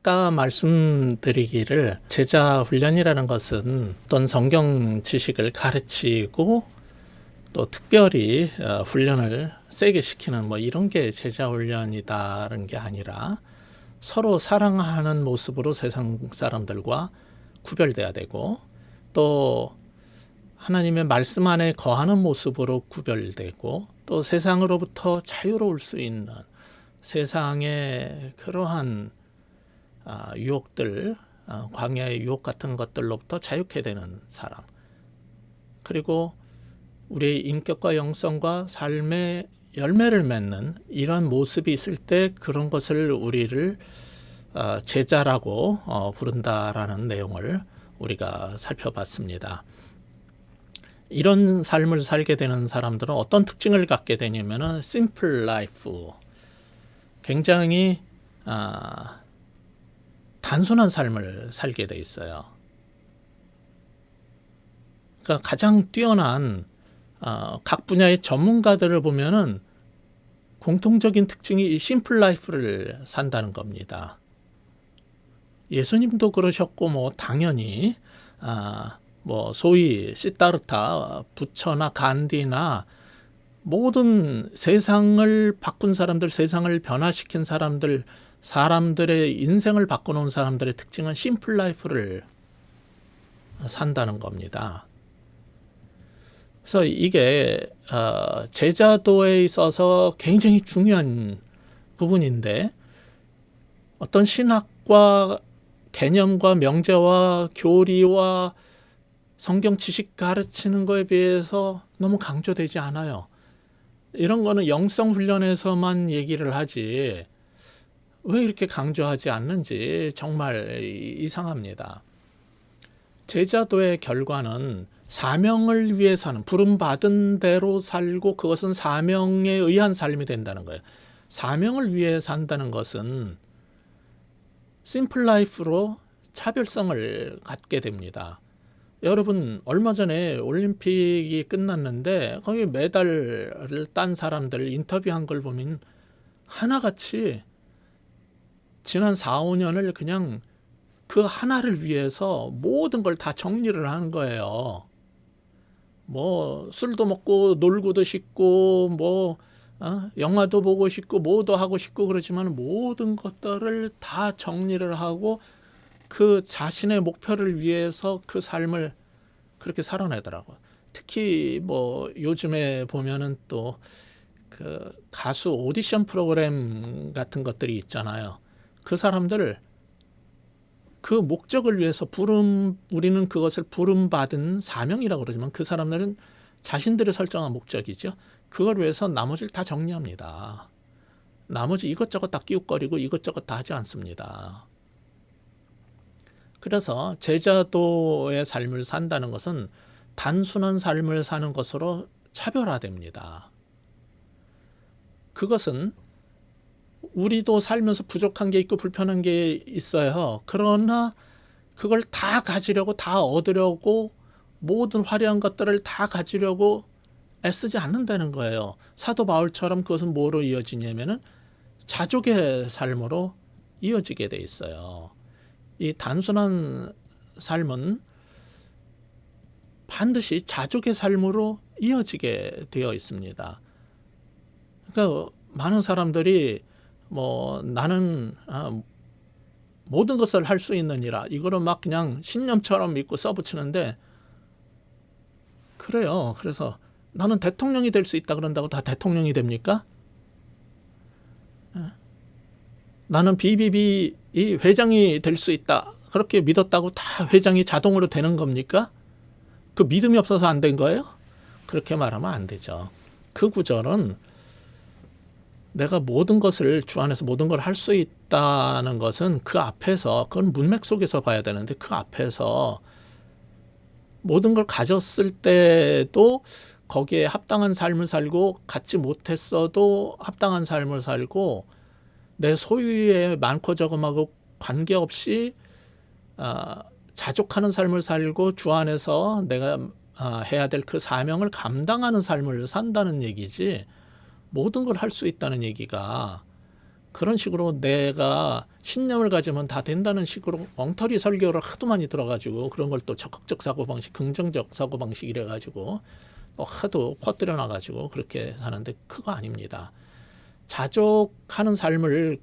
아까 말씀드리기를 제자 훈련이라는 것은 어떤 성경 지식을 가르치고 또 특별히 훈련을 세게 시키는 뭐 이런 게 제자 훈련이다라는 게 아니라 서로 사랑하는 모습으로 세상 사람들과 구별돼야 되고 또 하나님의 말씀 안에 거하는 모습으로 구별되고 또 세상으로부터 자유로울 수 있는 세상의 그러한 유혹들, 광야의 유혹 같은 것들로부터 자유케 되는 사람, 그리고 우리의 인격과 영성과 삶의 열매를 맺는 이런 모습이 있을 때 그런 것을 우리를 제자라고 부른다라는 내용을 우리가 살펴봤습니다. 이런 삶을 살게 되는 사람들은 어떤 특징을 갖게 되냐면은 simple life, 굉장히 단순한 삶을 살게 돼 있어요. 그러니까 가장 뛰어난 각 분야의 전문가들을 보면은 공통적인 특징이 이 심플 라이프를 산다는 겁니다. 예수님도 그러셨고 뭐 당연히 뭐 소위 시다르타 부처나 간디나 모든 세상을 바꾼 사람들, 세상을 변화시킨 사람들, 사람들의 인생을 바꿔놓은 사람들의 특징은 심플 라이프를 산다는 겁니다. 그래서 이게 제자도에 있어서 굉장히 중요한 부분인데 어떤 신학과 개념과 명제와 교리와 성경 지식 가르치는 거에 비해서 너무 강조되지 않아요. 이런 거는 영성 훈련에서만 얘기를 하지 왜 이렇게 강조하지 않는지 정말 이상합니다. 제자도의 결과는 사명을 위해 사는, 부름받은 대로 살고 그것은 사명에 의한 삶이 된다는 거예요. 사명을 위해 산다는 것은 심플 라이프로 차별성을 갖게 됩니다. 여러분 얼마 전에 올림픽이 끝났는데 거기 메달을 딴 사람들 인터뷰한 걸 보면 하나같이 지난 4, 5년을 그냥 그 하나를 위해서 모든 걸 다 정리를 하는 거예요. 뭐 술도 먹고 놀고도 싶고 뭐 영화도 보고 싶고 뭐도 하고 싶고 그러지만 모든 것들을 다 정리를 하고 그 자신의 목표를 위해서 그 삶을 그렇게 살아내더라고요. 특히 뭐 요즘에 보면은 또 그 가수 오디션 프로그램 같은 것들이 있잖아요. 그 사람들 그 목적을 위해서 우리는 그것을 부름받은 사명이라고 그러지만 그 사람들은 자신들이 설정한 목적이죠. 그걸 위해서 나머지를 다 정리합니다. 나머지 이것저것 다 끼웃거리고 이것저것 다 하지 않습니다. 그래서 제자도의 삶을 산다는 것은 단순한 삶을 사는 것으로 차별화됩니다. 그것은 우리도 살면서 부족한 게 있고 불편한 게 있어요. 그러나 그걸 다 가지려고, 다 얻으려고, 모든 화려한 것들을 다 가지려고 애쓰지 않는다는 거예요. 사도 바울처럼 그것은 뭐로 이어지냐면은 자족의 삶으로 이어지게 돼 있어요. 이 단순한 삶은 반드시 자족의 삶으로 이어지게 되어 있습니다. 그러니까 많은 사람들이 뭐 나는 모든 것을 할 수 있느니라 이거를 막 그냥 신념처럼 믿고 써붙이는데 그래요. 그래서 나는 대통령이 될 수 있다 그런다고 다 대통령이 됩니까? 나는 BBB 회장이 될 수 있다 그렇게 믿었다고 다 회장이 자동으로 되는 겁니까? 그 믿음이 없어서 안 된 거예요? 그렇게 말하면 안 되죠. 그 구절은 내가 모든 것을 주 안에서 모든 걸 할 수 있다는 것은 그 앞에서 그건 문맥 속에서 봐야 되는데 그 앞에서 모든 걸 가졌을 때도 거기에 합당한 삶을 살고 갖지 못했어도 합당한 삶을 살고 내 소유에 많고 적음하고 관계없이 자족하는 삶을 살고 주 안에서 내가 해야 될 그 사명을 감당하는 삶을 산다는 얘기지 모든 걸 할 수 있다는 얘기가 그런 식으로 내가 신념을 가지면 다 된다는 식으로 엉터리 설교를 하도 많이 들어가지고 그런 걸 또 적극적 사고방식, 긍정적 사고방식 이래가지고 또 하도 퍼뜨려 놔가지고 그렇게 사는데 그거 아닙니다. 자족하는 삶을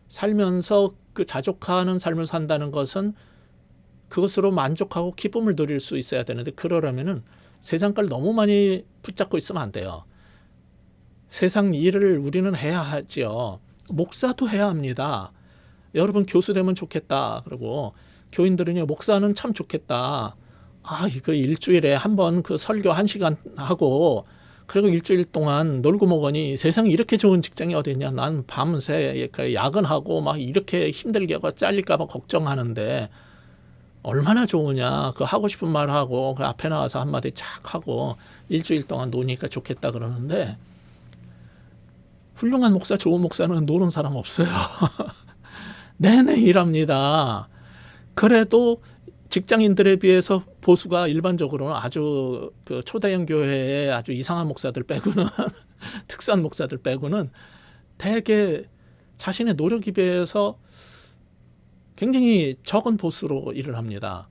살면서 그 자족하는 삶을 산다는 것은 그것으로 만족하고 기쁨을 누릴 수 있어야 되는데 그러려면은 세상 걸 너무 많이 붙잡고 있으면 안 돼요. 세상 일을 우리는 해야 하지요. 목사도 해야 합니다. 여러분 교수 되면 좋겠다. 그리고 교인들은요, 목사는 참 좋겠다. 이거 일주일에 한 번 그 설교 1시간 하고 그리고 일주일 동안 놀고 먹으니 세상에 이렇게 좋은 직장이 어디 있냐. 난 밤새 야근하고 막 이렇게 힘들게 하고 잘릴까 봐 걱정하는데 얼마나 좋으냐. 그 하고 싶은 말 하고 그 앞에 나와서 한마디 착 하고 일주일 동안 노니까 좋겠다 그러는데 훌륭한 목사, 좋은 목사는 노는 사람 없어요. 내내 일합니다. 그래도 직장인들에 비해서 보수가 일반적으로는 아주 그 초대형 교회에 아주 이상한 목사들 빼고는 특수한 목사들 빼고는 대개 자신의 노력에 비해서 굉장히 적은 보수로 일을 합니다.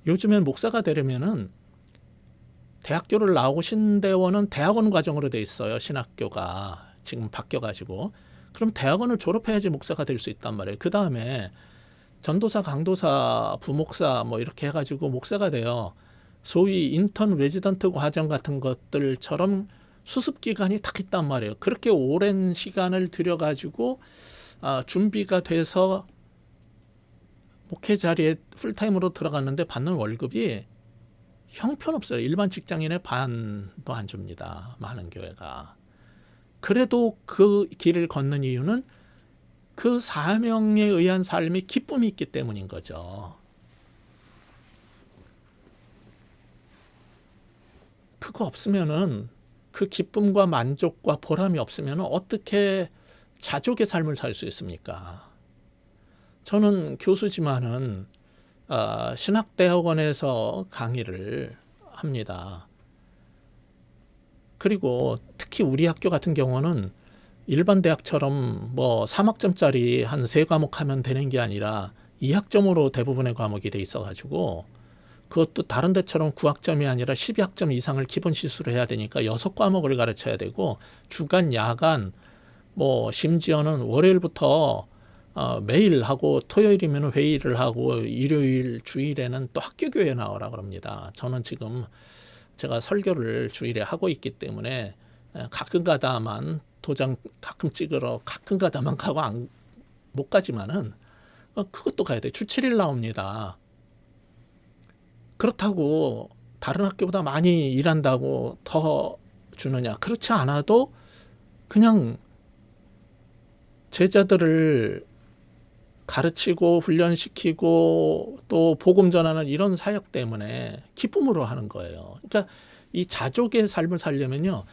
요즘엔 목사가 되려면은 대학교를 나오고 신대원은 대학원 과정으로 돼 있어요. 신학교가 지금 바뀌어가지고. 그럼 대학원을 졸업해야지 목사가 될 수 있단 말이에요. 그 다음에 전도사, 강도사, 부목사 뭐 이렇게 해가지고 목사가 돼요. 소위 인턴 레지던트 과정 같은 것들처럼 수습 기간이 딱 있단 말이에요. 그렇게 오랜 시간을 들여가지고 준비가 돼서 목회 자리에 풀타임으로 들어갔는데 받는 월급이 형편없어요. 일반 직장인의 반도 안 줍니다. 많은 교회가. 그래도 그 길을 걷는 이유는 그 사명에 의한 삶이 기쁨이 있기 때문인 거죠. 그거 없으면은 그 기쁨과 만족과 보람이 없으면 어떻게 자족의 삶을 살 수 있습니까? 저는 교수지만은 신학대학원에서 강의를 합니다. 그리고 특히 우리 학교 같은 경우는 일반 대학처럼 뭐 3학점짜리 한 3과목 하면 되는 게 아니라 2학점으로 대부분의 과목이 돼 있어가지고 그것도 다른 데처럼 9학점이 아니라 12학점 이상을 기본 시수로 해야 되니까 6과목을 가르쳐야 되고 주간, 야간, 뭐 심지어는 월요일부터 매일 하고 토요일이면 회의를 하고 일요일, 주일에는 또 학교 교회 나오라 그럽니다. 저는 지금 제가 설교를 주일에 하고 있기 때문에 가끔 가다만 도장 가끔 찍으러 가끔 가다만 가고 못 가지만은 그것도 가야 돼. 주 7일 나옵니다. 그렇다고 다른 학교보다 많이 일한다고 더 주느냐? 그렇지 않아도 그냥 제자들을 가르치고 훈련시키고 또 복음 전하는 이런 사역 때문에 기쁨으로 하는 거예요. 그러니까 이 자족의 삶을 살려면요.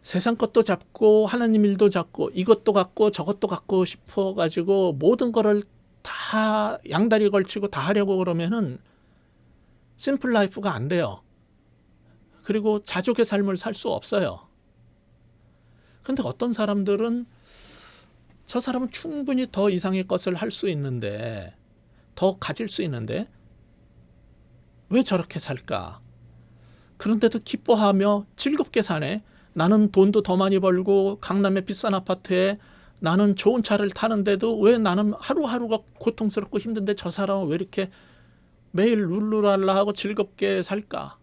세상 것도 잡고 하나님 일도 잡고 이것도 갖고 저것도 갖고 싶어 가지고 모든 거를 다 양다리 걸치고 다 하려고 그러면은 심플 라이프가 안 돼요. 그리고 자족의 삶을 살 수 없어요. 근데 어떤 사람들은 저 사람은 충분히 더 이상의 것을 할 수 있는데 더 가질 수 있는데 왜 저렇게 살까? 그런데도 기뻐하며 즐겁게 사네. 나는 돈도 더 많이 벌고 강남의 비싼 아파트에 나는 좋은 차를 타는데도 왜 나는 하루하루가 고통스럽고 힘든데 저 사람은 왜 이렇게 매일 룰루랄라 하고 즐겁게 살까?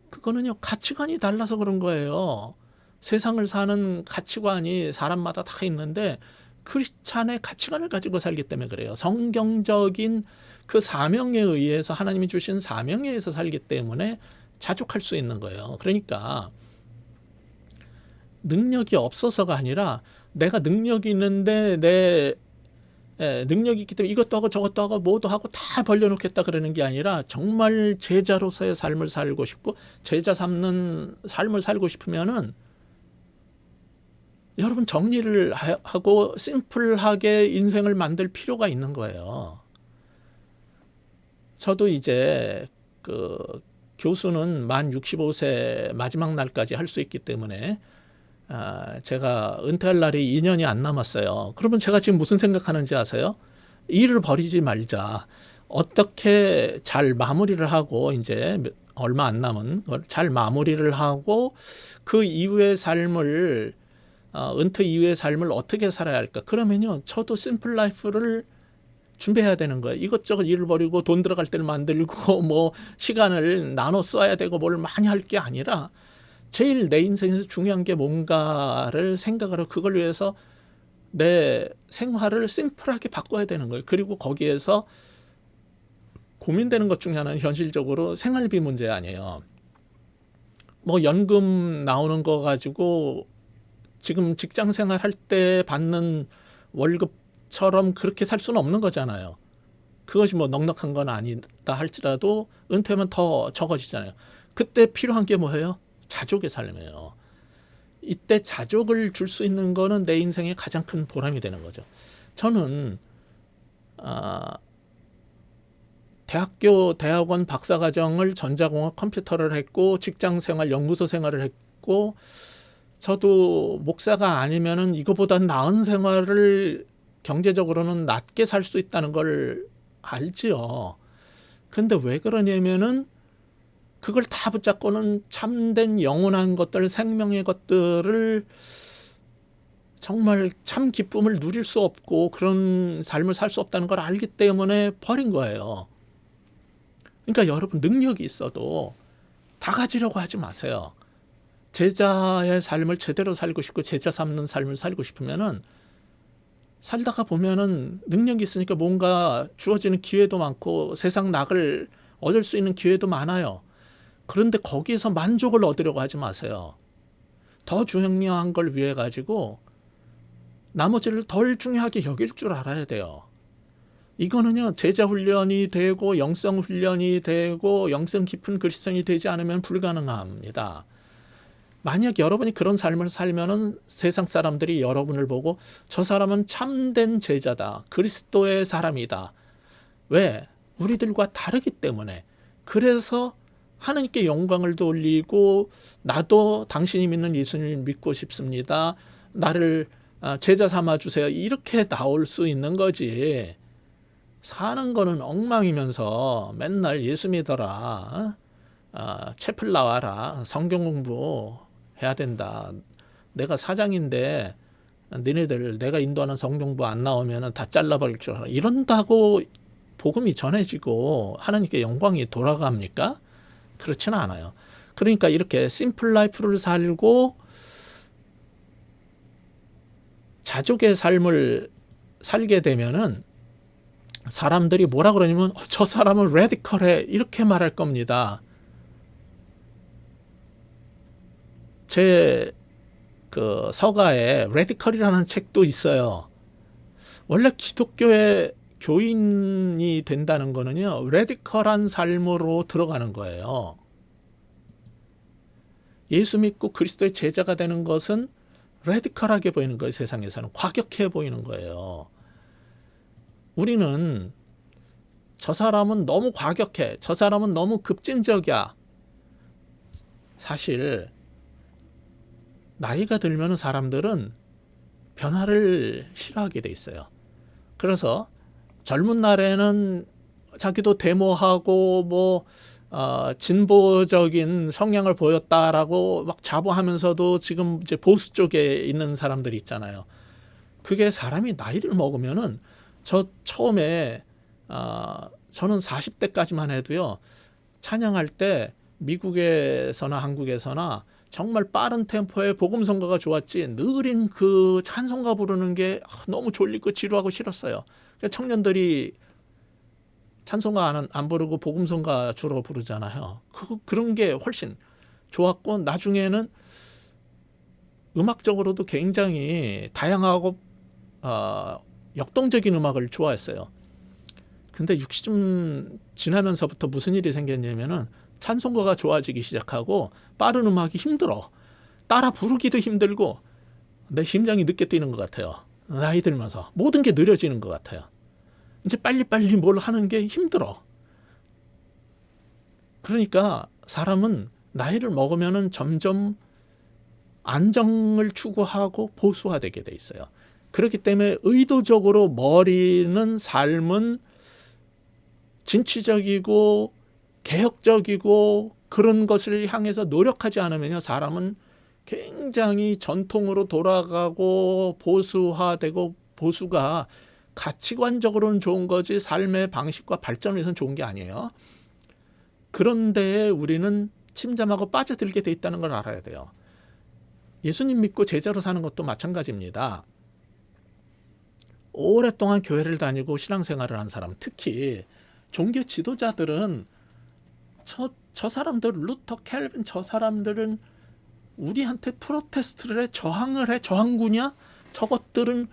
그거는요, 가치관이 달라서 그런 거예요. 세상을 사는 가치관이 사람마다 다 있는데 크리스찬의 가치관을 가지고 살기 때문에 그래요. 성경적인 그 사명에 의해서 하나님이 주신 사명에 의해서 살기 때문에 자족할 수 있는 거예요. 그러니까 능력이 없어서가 아니라 내가 능력이 있는데 내 능력이 있기 때문에 이것도 하고 저것도 하고 뭐도 하고 다 벌려놓겠다 그러는 게 아니라 정말 제자로서의 삶을 살고 싶고 제자 삼는 삶을 살고 싶으면은 여러분 정리를 하고 심플하게 인생을 만들 필요가 있는 거예요. 저도 이제 그 교수는 만 65세 마지막 날까지 할 수 있기 때문에 제가 은퇴할 날이 2년이 안 남았어요. 그러면 제가 지금 무슨 생각하는지 아세요? 일을 버리지 말자. 어떻게 잘 마무리를 하고 이제 얼마 안 남은 걸 잘 마무리를 하고 그 이후의 삶을 은퇴 이후의 삶을 어떻게 살아야 할까? 그러면요, 저도 심플 라이프를 준비해야 되는 거예요. 이것저것 일을 벌이고 돈 들어갈 때를 만들고 뭐 시간을 나눠 써야 되고 뭘 많이 할 게 아니라 제일 내 인생에서 중요한 게 뭔가를 생각을 하고 그걸 위해서 내 생활을 심플하게 바꿔야 되는 거예요. 그리고 거기에서 고민되는 것 중에 하나는 현실적으로 생활비 문제 아니에요. 뭐 연금 나오는 거 가지고 지금 직장 생활할 때 받는 월급처럼 그렇게 살 수는 없는 거잖아요. 그것이 뭐 넉넉한 건 아니다 할지라도 은퇴하면 더 적어지잖아요. 그때 필요한 게 뭐예요? 자족의 삶이에요. 이때 자족을 줄 수 있는 거는 내 인생의 가장 큰 보람이 되는 거죠. 저는 대학원 박사과정을 전자공학 컴퓨터를 했고 직장 생활, 연구소 생활을 했고 저도 목사가 아니면은 이거보다 나은 생활을 경제적으로는 낮게 살 수 있다는 걸 알지요. 근데 왜 그러냐면은 그걸 다 붙잡고는 참된 영원한 것들, 생명의 것들을 정말 참 기쁨을 누릴 수 없고 그런 삶을 살 수 없다는 걸 알기 때문에 버린 거예요. 그러니까 여러분 능력이 있어도 다 가지려고 하지 마세요. 제자의 삶을 제대로 살고 싶고 제자 삼는 삶을 살고 싶으면은 살다가 보면은 능력이 있으니까 뭔가 주어지는 기회도 많고 세상 낙을 얻을 수 있는 기회도 많아요. 그런데 거기에서 만족을 얻으려고 하지 마세요. 더 중요한 걸 위해 가지고 나머지를 덜 중요하게 여길 줄 알아야 돼요. 이거는요, 제자 훈련이 되고 영성 훈련이 되고 영성 깊은 그리스도인이 되지 않으면 불가능합니다. 만약 여러분이 그런 삶을 살면은 세상 사람들이 여러분을 보고 저 사람은 참된 제자다, 그리스도의 사람이다. 왜? 우리들과 다르기 때문에. 그래서 하나님께 영광을 돌리고 나도 당신이 믿는 예수님을 믿고 싶습니다. 나를 제자 삼아 주세요. 이렇게 나올 수 있는 거지. 사는 거는 엉망이면서 맨날 예수 믿어라, 채플 나와라, 성경 공부 해야 된다. 내가 사장인데 너네들 내가 인도하는 성경부 안 나오면 다 잘라버릴 줄 알아. 이런다고 복음이 전해지고 하나님께 영광이 돌아갑니까? 그렇지는 않아요. 그러니까 이렇게 심플 라이프를 살고 자족의 삶을 살게 되면은 사람들이 뭐라 그러냐면 저 사람은 레디컬해 이렇게 말할 겁니다. 제 그 서가에 레디컬이라는 책도 있어요. 원래 기독교의 교인이 된다는 거는요, 레디컬한 삶으로 들어가는 거예요. 예수 믿고 그리스도의 제자가 되는 것은 레디컬하게 보이는 거예요. 세상에서는 과격해 보이는 거예요. 우리는 저 사람은 너무 과격해, 저 사람은 너무 급진적이야. 사실 나이가 들면 사람들은 변화를 싫어하게 돼 있어요. 그래서 젊은 날에는 자기도 데모하고 뭐 진보적인 성향을 보였다라고 막 자부하면서도 지금 이제 보수 쪽에 있는 사람들이 있잖아요. 그게 사람이 나이를 먹으면은 저 처음에 저는 40대까지만 해도요, 찬양할 때 미국에서나 한국에서나 정말 빠른 템포의 복음 선거가 좋았지 느린 그 찬송가 부르는 게 너무 졸리고 지루하고 싫었어요. 그러니까 청년들이 찬송가 안 부르고 복음 선가 주로 부르잖아요. 그런 게 훨씬 좋았고 나중에는 음악적으로도 굉장히 다양하고 역동적인 음악을 좋아했어요. 근데 60쯤 지나면서부터 무슨 일이 생겼냐면은 찬송가가 좋아지기 시작하고 빠른 음악이 힘들어. 따라 부르기도 힘들고 내 심장이 늦게 뛰는 것 같아요. 나이 들면서 모든 게 느려지는 것 같아요. 이제 빨리빨리 뭘 하는 게 힘들어. 그러니까 사람은 나이를 먹으면은 점점 안정을 추구하고 보수화되게 돼 있어요. 그렇기 때문에 의도적으로 머리는 삶은 진취적이고 개혁적이고 그런 것을 향해서 노력하지 않으면요, 사람은 굉장히 전통으로 돌아가고 보수화되고, 보수가 가치관적으로는 좋은 거지 삶의 방식과 발전을 위해서는 좋은 게 아니에요. 그런데 우리는 침잠하고 빠져들게 돼 있다는 걸 알아야 돼요. 예수님 믿고 제자로 사는 것도 마찬가지입니다. 오랫동안 교회를 다니고 신앙생활을 한 사람, 특히 종교 지도자들은 저 사람들, 루터, 캘빈, 저 사람들은 우리한테 프로테스트를 해, 저항을 해, 저항구냐? 저것들은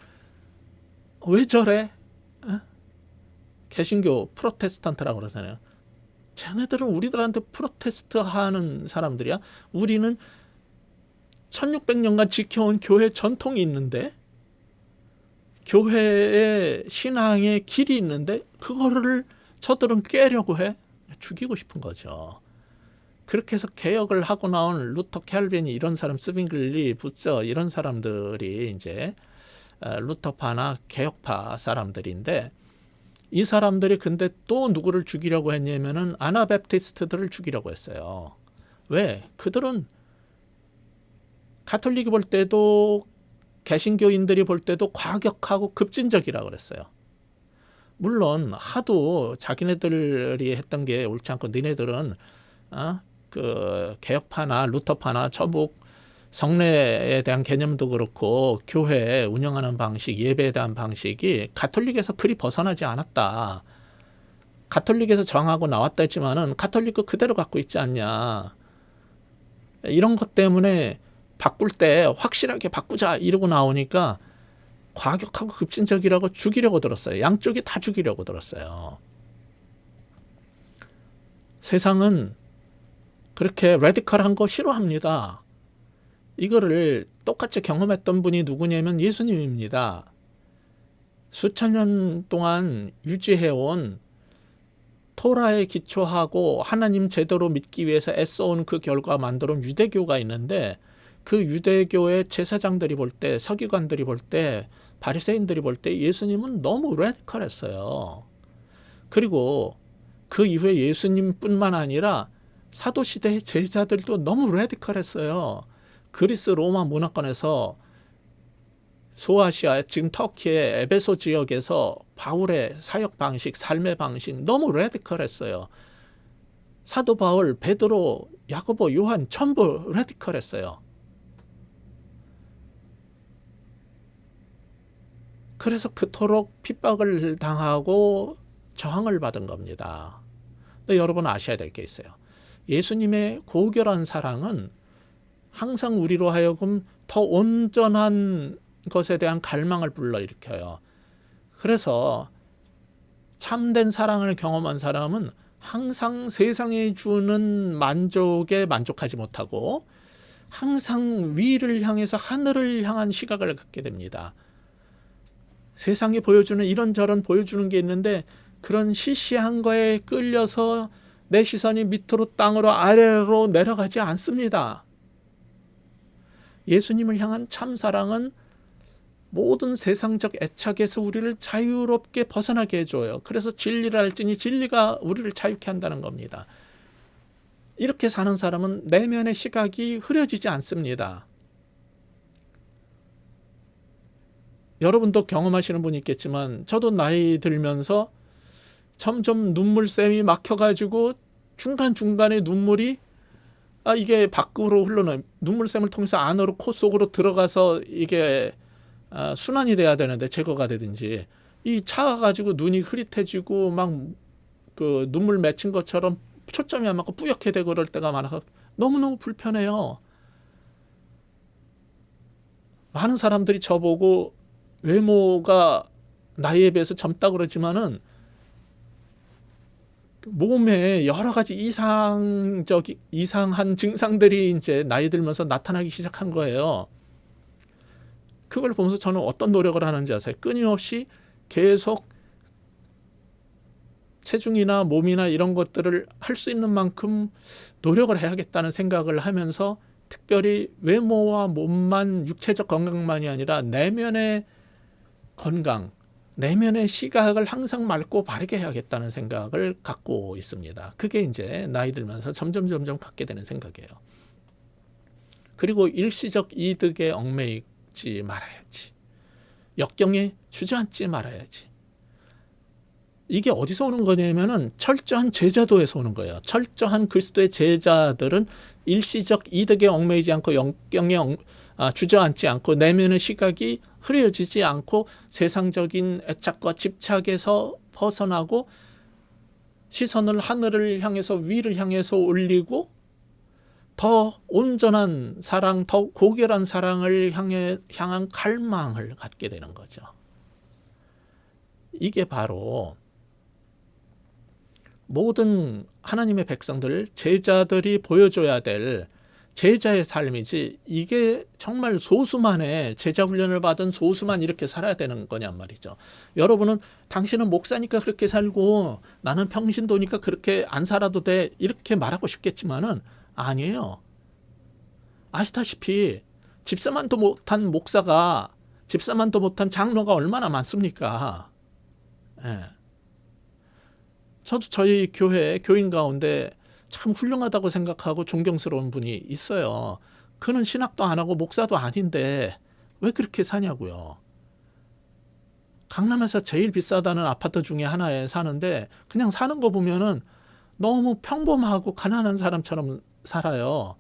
왜 저래? 개신교 프로테스탄트라고 그러잖아요. 쟤네들은 우리들한테 프로테스트하는 사람들이야. 우리는 1600년간 지켜온 교회 전통이 있는데, 교회의 신앙의 길이 있는데 그거를 저들은 깨려고 해. 죽이고 싶은 거죠. 그렇게 해서 개혁을 하고 나온 루터, 캘빈이 이런 사람, 스빙글리, 부처 이런 사람들이 이제 루터파나 개혁파 사람들인데, 이 사람들이 근데 또 누구를 죽이려고 했냐면은 아나베프티스트들을 죽이려고 했어요. 왜? 그들은 가톨릭이 볼 때도 개신교인들이 볼 때도 과격하고 급진적이라고 그랬어요. 물론 하도 자기네들이 했던 게 옳지 않고 니네들은 그 개혁파나 루터파나 천북 성례에 대한 개념도 그렇고 교회 운영하는 방식, 예배에 대한 방식이 가톨릭에서 그리 벗어나지 않았다. 가톨릭에서 정하고 나왔다 했지만은 가톨릭 그대로 갖고 있지 않냐. 이런 것 때문에 바꿀 때 확실하게 바꾸자 이러고 나오니까 과격하고 급진적이라고 죽이려고 들었어요. 양쪽이 다 죽이려고 들었어요. 세상은 그렇게 레디컬한 거 싫어합니다. 이거를 똑같이 경험했던 분이 누구냐면 예수님입니다. 수천 년 동안 유지해온 토라에 기초하고 하나님 제대로 믿기 위해서 애써온 그 결과 만들어온 유대교가 있는데, 그 유대교의 제사장들이 볼 때, 서기관들이 볼 때, 바리새인들이 볼 때 예수님은 너무 레디컬했어요. 그리고 그 이후에 예수님뿐만 아니라 사도시대의 제자들도 너무 레디컬했어요. 그리스 로마 문화권에서 소아시아, 지금 터키의 에베소 지역에서 바울의 사역 방식, 삶의 방식 너무 레디컬했어요. 사도 바울, 베드로, 야고보, 요한 전부 레디컬했어요. 그래서 그토록 핍박을 당하고 저항을 받은 겁니다. 근데 여러분 아셔야 될 게 있어요. 예수님의 고결한 사랑은 항상 우리로 하여금 더 온전한 것에 대한 갈망을 불러일으켜요. 그래서 참된 사랑을 경험한 사람은 항상 세상에 주는 만족에 만족하지 못하고 항상 위를 향해서 하늘을 향한 시각을 갖게 됩니다. 세상이 보여주는 이런저런 보여주는 게 있는데 그런 시시한 거에 끌려서 내 시선이 밑으로 땅으로 아래로 내려가지 않습니다. 예수님을 향한 참사랑은 모든 세상적 애착에서 우리를 자유롭게 벗어나게 해줘요. 그래서 진리를 알지니 진리가 우리를 자유케 한다는 겁니다. 이렇게 사는 사람은 내면의 시각이 흐려지지 않습니다. 여러분도 경험하시는 분이 있겠지만 저도 나이 들면서 점점 눈물샘이 막혀가지고 중간중간에 눈물이 이게 밖으로 흘러나요. 눈물샘을 통해서 안으로 코 속으로 들어가서 이게 순환이 돼야 되는데 제거가 되든지 이 차가지고 눈이 흐릿해지고 막 그 눈물 맺힌 것처럼 초점이 안 맞고 뿌옇게 되고 그럴 때가 많아서 너무너무 불편해요. 많은 사람들이 저보고 외모가 나이에 비해서 젊다 그러지만은 몸에 여러 가지 이상한 증상들이 이제 나이 들면서 나타나기 시작한 거예요. 그걸 보면서 저는 어떤 노력을 하는지 아세요? 끊임없이 계속 체중이나 몸이나 이런 것들을 할 수 있는 만큼 노력을 해야겠다는 생각을 하면서 특별히 외모와 몸만 육체적 건강만이 아니라 내면의 건강, 내면의 시각을 항상 맑고 바르게 해야겠다는 생각을 갖고 있습니다. 그게 이제 나이 들면서 점점 갖게 되는 생각이에요. 그리고 일시적 이득에 얽매이지 말아야지. 역경에 주저앉지 말아야지. 이게 어디서 오는 거냐면은 철저한 제자도에서 오는 거예요. 철저한 그리스도의 제자들은 일시적 이득에 얽매이지 않고 역경에 주저앉지 않고 내면의 시각이 흐려지지 않고 세상적인 애착과 집착에서 벗어나고 시선을 하늘을 향해서 위를 향해서 올리고 더 온전한 사랑, 더 고결한 사랑을 향한 갈망을 갖게 되는 거죠. 이게 바로 모든 하나님의 백성들, 제자들이 보여줘야 될 제자의 삶이지, 이게 정말 소수만의 제자 훈련을 받은 소수만 이렇게 살아야 되는 거냔 말이죠. 여러분은 당신은 목사니까 그렇게 살고 나는 평신도니까 그렇게 안 살아도 돼 이렇게 말하고 싶겠지만은 아니에요. 아시다시피 집사만도 못한 목사가, 집사만도 못한 장로가 얼마나 많습니까? 예. 저도 저희 교회 교인 가운데 참 훌륭하다고 생각하고 존경스러운 분이 있어요. 그는 신학도 안 하고 목사도 아닌데 왜 그렇게 사냐고요. 강남에서 제일 비싸다는 아파트 중에 하나에 사는데 그냥 사는 거 보면은 너무 평범하고 가난한 사람처럼 살아요.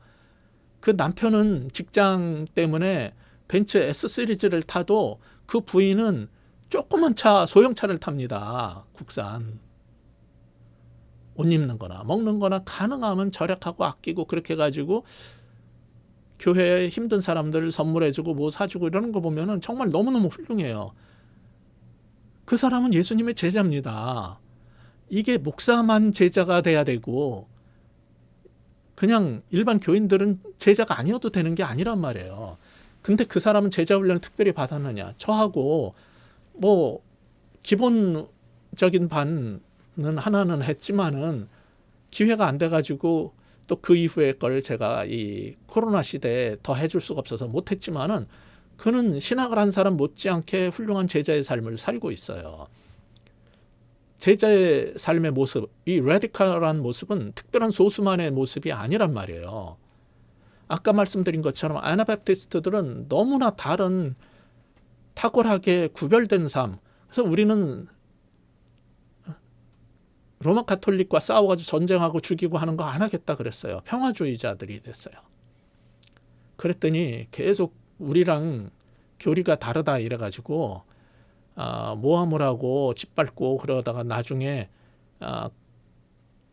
그 남편은 직장 때문에 벤츠 S 시리즈를 타도 그 부인은 조그만 차, 소형차를 탑니다. 국산. 옷 입는 거나 먹는 거나 가능하면 절약하고 아끼고 그렇게 해가지고 교회에 힘든 사람들 선물해주고 뭐 사주고 이러는 거 보면은 정말 너무너무 훌륭해요. 그 사람은 예수님의 제자입니다. 이게 목사만 제자가 돼야 되고 그냥 일반 교인들은 제자가 아니어도 되는 게 아니란 말이에요. 근데 그 사람은 제자 훈련을 특별히 받았느냐? 저하고 뭐 기본적인 반은 하나는 했지만은 기회가 안 돼가지고 또 그 이후의 걸 제가 이 코로나 시대에 더 해줄 수가 없어서 못했지만은 그는 신학을 한 사람 못지않게 훌륭한 제자의 삶을 살고 있어요. 제자의 삶의 모습, 이 레디컬한 모습은 특별한 소수만의 모습이 아니란 말이에요. 아까 말씀드린 것처럼 아나바프티스트들은 너무나 다른 탁월하게 구별된 삶. 그래서 우리는 로마 가톨릭과 싸워가지고 전쟁하고 죽이고 하는 거 안 하겠다 그랬어요. 평화주의자들이 됐어요. 그랬더니 계속 우리랑 교리가 다르다 이래가지고 모함을 하고 짓밟고 그러다가 나중에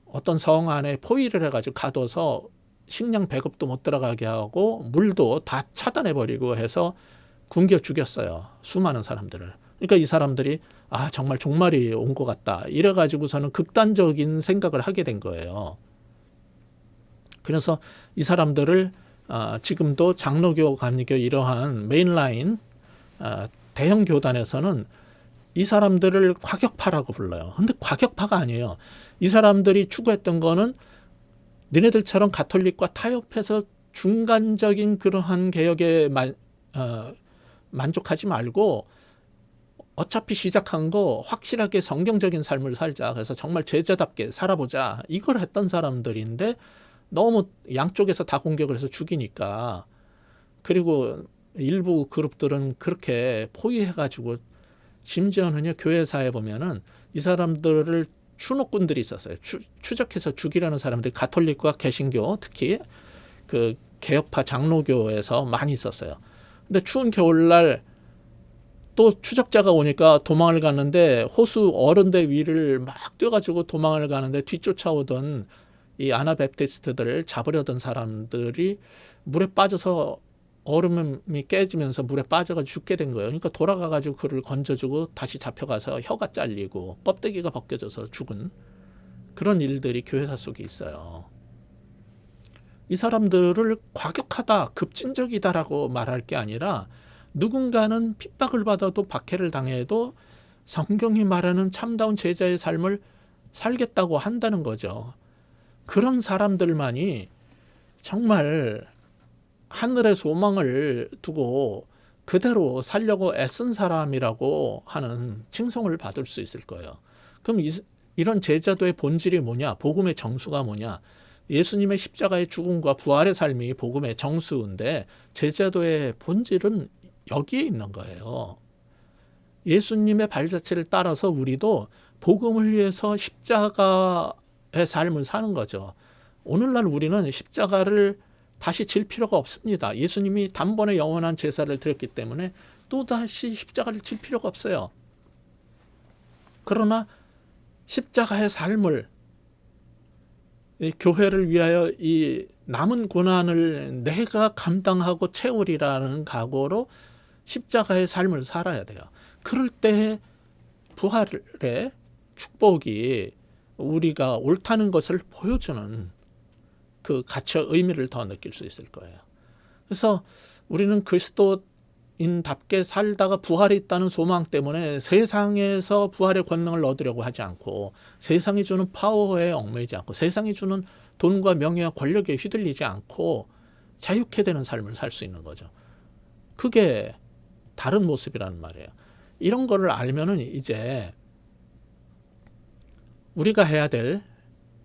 어떤 성 안에 포위를 해가지고 가둬서 식량 배급도 못 들어가게 하고 물도 다 차단해버리고 해서 굶겨 죽였어요. 수많은 사람들을. 그러니까 이 사람들이 정말 종말이 온 것 같다. 이래가지고서는 극단적인 생각을 하게 된 거예요. 그래서 이 사람들을 지금도 장로교, 감리교 이러한 메인라인 대형 교단에서는 이 사람들을 과격파라고 불러요. 근데 과격파가 아니에요. 이 사람들이 추구했던 거는 너네들처럼 가톨릭과 타협해서 중간적인 그러한 개혁에 만족하지 말고 어차피 시작한 거 확실하게 성경적인 삶을 살자. 그래서 정말 제자답게 살아보자. 이걸 했던 사람들인데 너무 양쪽에서 다 공격을 해서 죽이니까, 그리고 일부 그룹들은 그렇게 포위해가지고 심지어는요, 교회사에 보면은 이 사람들을 추노꾼들이 있었어요. 추적해서 죽이려는 사람들이 가톨릭과 개신교, 특히 그 개혁파 장로교에서 많이 있었어요. 근데 추운 겨울날 또 추적자가 오니까 도망을 가는데 호수 어른대 위를 막 뛰어가지고 도망을 가는데 뒤쫓아오던 이 아나바프티스트들을 잡으려던 사람들이 물에 빠져서 얼음이 깨지면서 물에 빠져가지고 죽게 된 거예요. 그러니까 돌아가가지고 그를 건져주고 다시 잡혀가서 혀가 잘리고 껍데기가 벗겨져서 죽은 그런 일들이 교회사 속에 있어요. 이 사람들을 과격하다, 급진적이다라고 말할 게 아니라 누군가는 핍박을 받아도 박해를 당해도 성경이 말하는 참다운 제자의 삶을 살겠다고 한다는 거죠. 그런 사람들만이 정말 하늘의 소망을 두고 그대로 살려고 애쓴 사람이라고 하는 칭송을 받을 수 있을 거예요. 그럼 이런 제자도의 본질이 뭐냐? 복음의 정수가 뭐냐? 예수님의 십자가의 죽음과 부활의 삶이 복음의 정수인데 제자도의 본질은 여기에 있는 거예요. 예수님의 발자취를 따라서 우리도 복음을 위해서 십자가의 삶을 사는 거죠. 오늘날 우리는 십자가를 다시 질 필요가 없습니다. 예수님이 단번에 영원한 제사를 드렸기 때문에 또다시 십자가를 질 필요가 없어요. 그러나 십자가의 삶을 이 교회를 위하여 이 남은 고난을 내가 감당하고 채우리라는 각오로 십자가의 삶을 살아야 돼요. 그럴 때 부활의 축복이 우리가 옳다는 것을 보여주는 그 가치와 의미를 더 느낄 수 있을 거예요. 그래서 우리는 그리스도인답게 살다가 부활이 있다는 소망 때문에 세상에서 부활의 권능을 얻으려고 하지 않고 세상이 주는 파워에 얽매이지 않고 세상이 주는 돈과 명예와 권력에 휘둘리지 않고 자유케 되는 삶을 살 수 있는 거죠. 그게 다른 모습이라는 말이에요. 이런 거를 알면은 이제 우리가 해야 될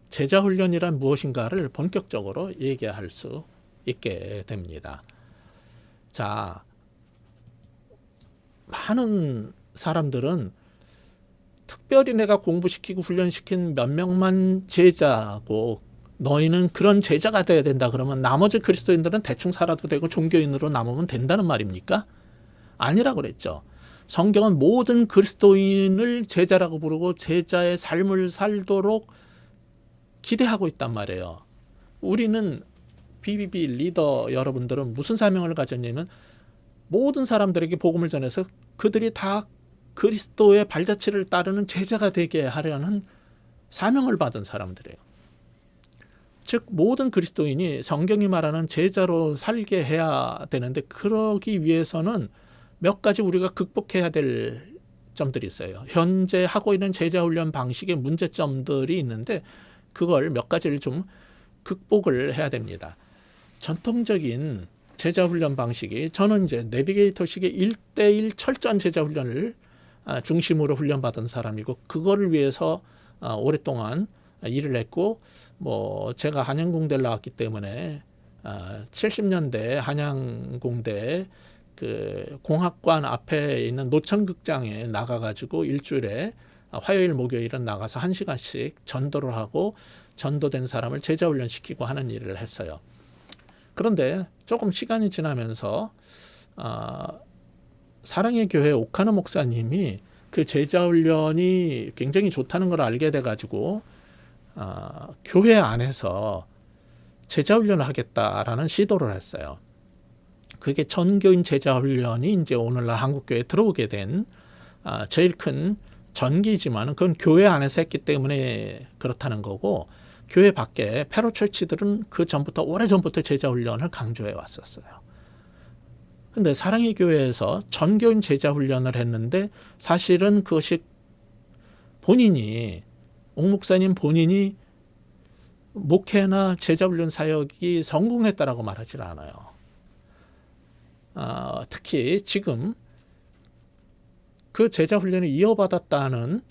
제자 훈련이란 무엇인가를 본격적으로 얘기할 수 있게 됩니다. 자, 많은 사람들은 특별히 내가 공부시키고 훈련시킨 몇 명만 제자고 너희는 그런 제자가 돼야 된다 그러면 나머지 그리스도인들은 대충 살아도 되고 종교인으로 남으면 된다는 말입니까? 아니라고 그랬죠. 성경은 모든 그리스도인을 제자라고 부르고 제자의 삶을 살도록 기대하고 있단 말이에요. 우리는 BBB 리더 여러분들은 무슨 사명을 가졌냐면 모든 사람들에게 복음을 전해서 그들이 다 그리스도의 발자취를 따르는 제자가 되게 하려는 사명을 받은 사람들이에요. 즉 모든 그리스도인이 성경이 말하는 제자로 살게 해야 되는데 그러기 위해서는 몇 가지 우리가 극복해야 될 점들이 있어요. 현재 하고 있는 제자 훈련 방식의 문제점들이 있는데 그걸 몇 가지를 좀 극복을 해야 됩니다. 전통적인 제자 훈련 방식이 저는 이제 내비게이터식의 1:1 철저한 제자 훈련을 중심으로 훈련받은 사람이고 그거를 위해서 오랫동안 일을 했고 뭐 제가 한양공대를 나왔기 때문에 70년대 한양공대 그 공학관 앞에 있는 노천극장에 나가가지고 일주일에 화요일 목요일은 나가서 1시간씩 전도를 하고 전도된 사람을 제자훈련시키고 하는 일을 했어요. 그런데 조금 시간이 지나면서 사랑의 교회 옥하는 목사님이 그 제자훈련이 굉장히 좋다는 걸 알게 돼가지고 교회 안에서 제자훈련을 하겠다라는 시도를 했어요. 그게 전교인 제자훈련이 이제 오늘날 한국교회에 들어오게 된 제일 큰 전기지만 그건 교회 안에서 했기 때문에 그렇다는 거고 교회 밖에 패러철치들은 그 전부터 오래전부터 제자훈련을 강조해 왔었어요. 근데 사랑의 교회에서 전교인 제자훈련을 했는데 사실은 그것이 본인이 옥 목사님 본인이 목회나 제자훈련 사역이 성공했다라고 말하지 않아요. 특히 지금 그 제자훈련을 이어받았다는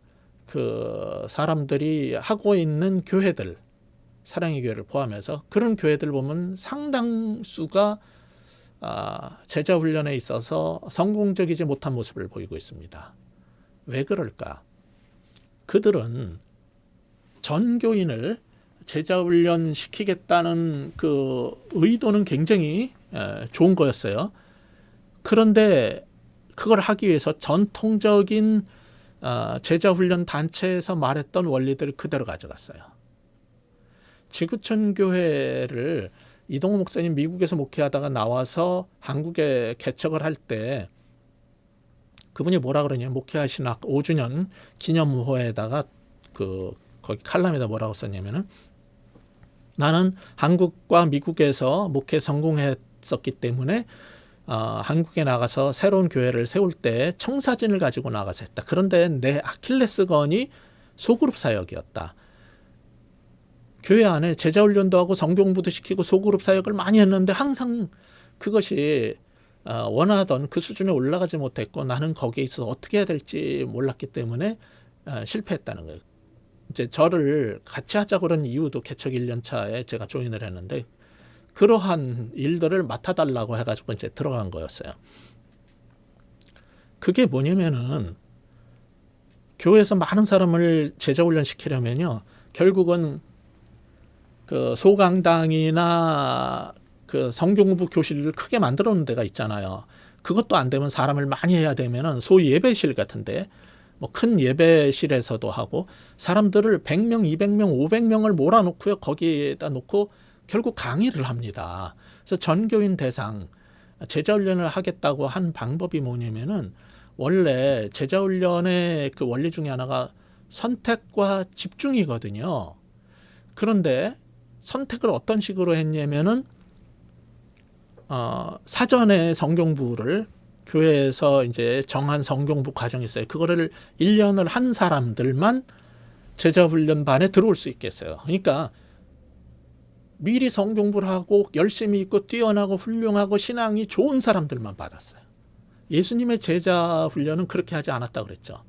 그 사람들이 하고 있는 교회들, 사랑의 교회를 포함해서 그런 교회들 보면 상당수가 제자훈련에 있어서 성공적이지 못한 모습을 보이고 있습니다. 왜 그럴까? 그들은 전교인을 제자훈련 시키겠다는 그 의도는 굉장히 좋은 거였어요. 그런데 그걸 하기 위해서 전통적인 제자훈련 단체에서 말했던 원리들을 그대로 가져갔어요. 지구촌 교회를 이동호 목사님 미국에서 목회하다가 나와서 한국에 개척을 할 때 그분이 뭐라 그러냐면 목회하신 5주년 기념호에다가 거기 칼럼에다 뭐라고 썼냐면은 나는 한국과 미국에서 목회 성공했었기 때문에 한국에 나가서 새로운 교회를 세울 때 청사진을 가지고 나가서 했다. 그런데 내 아킬레스건이 소그룹 사역이었다. 교회 안에 제자훈련도 하고 성경부도 시키고 소그룹 사역을 많이 했는데 항상 그것이 원하던 그 수준에 올라가지 못했고 나는 거기에 있어서 어떻게 해야 될지 몰랐기 때문에 실패했다는 거예요. 이제 저를 같이 하자고 그런 이유도 개척 1년 차에 제가 조인을 했는데 그러한 일들을 맡아달라고 해가지고 이제 들어간 거였어요. 그게 뭐냐면은 교회에서 많은 사람을 제자 훈련시키려면요, 결국은 그 소강당이나 그 성경공부 교실을 크게 만들어 놓은 데가 있잖아요. 그것도 안 되면 사람을 많이 해야 되면은 소위 예배실 같은데 뭐 큰 예배실에서도 하고 사람들을 100명, 200명, 500명을 몰아놓고요. 거기에다 놓고 결국 강의를 합니다. 그래서 전교인 대상 제자훈련을 하겠다고 한 방법이 뭐냐면은 원래 제자훈련의 그 원리 중에 하나가 선택과 집중이거든요. 그런데 선택을 어떤 식으로 했냐면은 사전에 성경부를 교회에서 이제 정한 성경부 과정이 있어요. 그거를 1년을 한 사람들만 제자훈련반에 들어올 수 있겠어요. 그러니까 미리 성경부를 하고 열심히 있고 뛰어나고 훌륭하고 신앙이 좋은 사람들만 받았어요. 예수님의 제자 훈련은 그렇게 하지 않았다 그랬죠.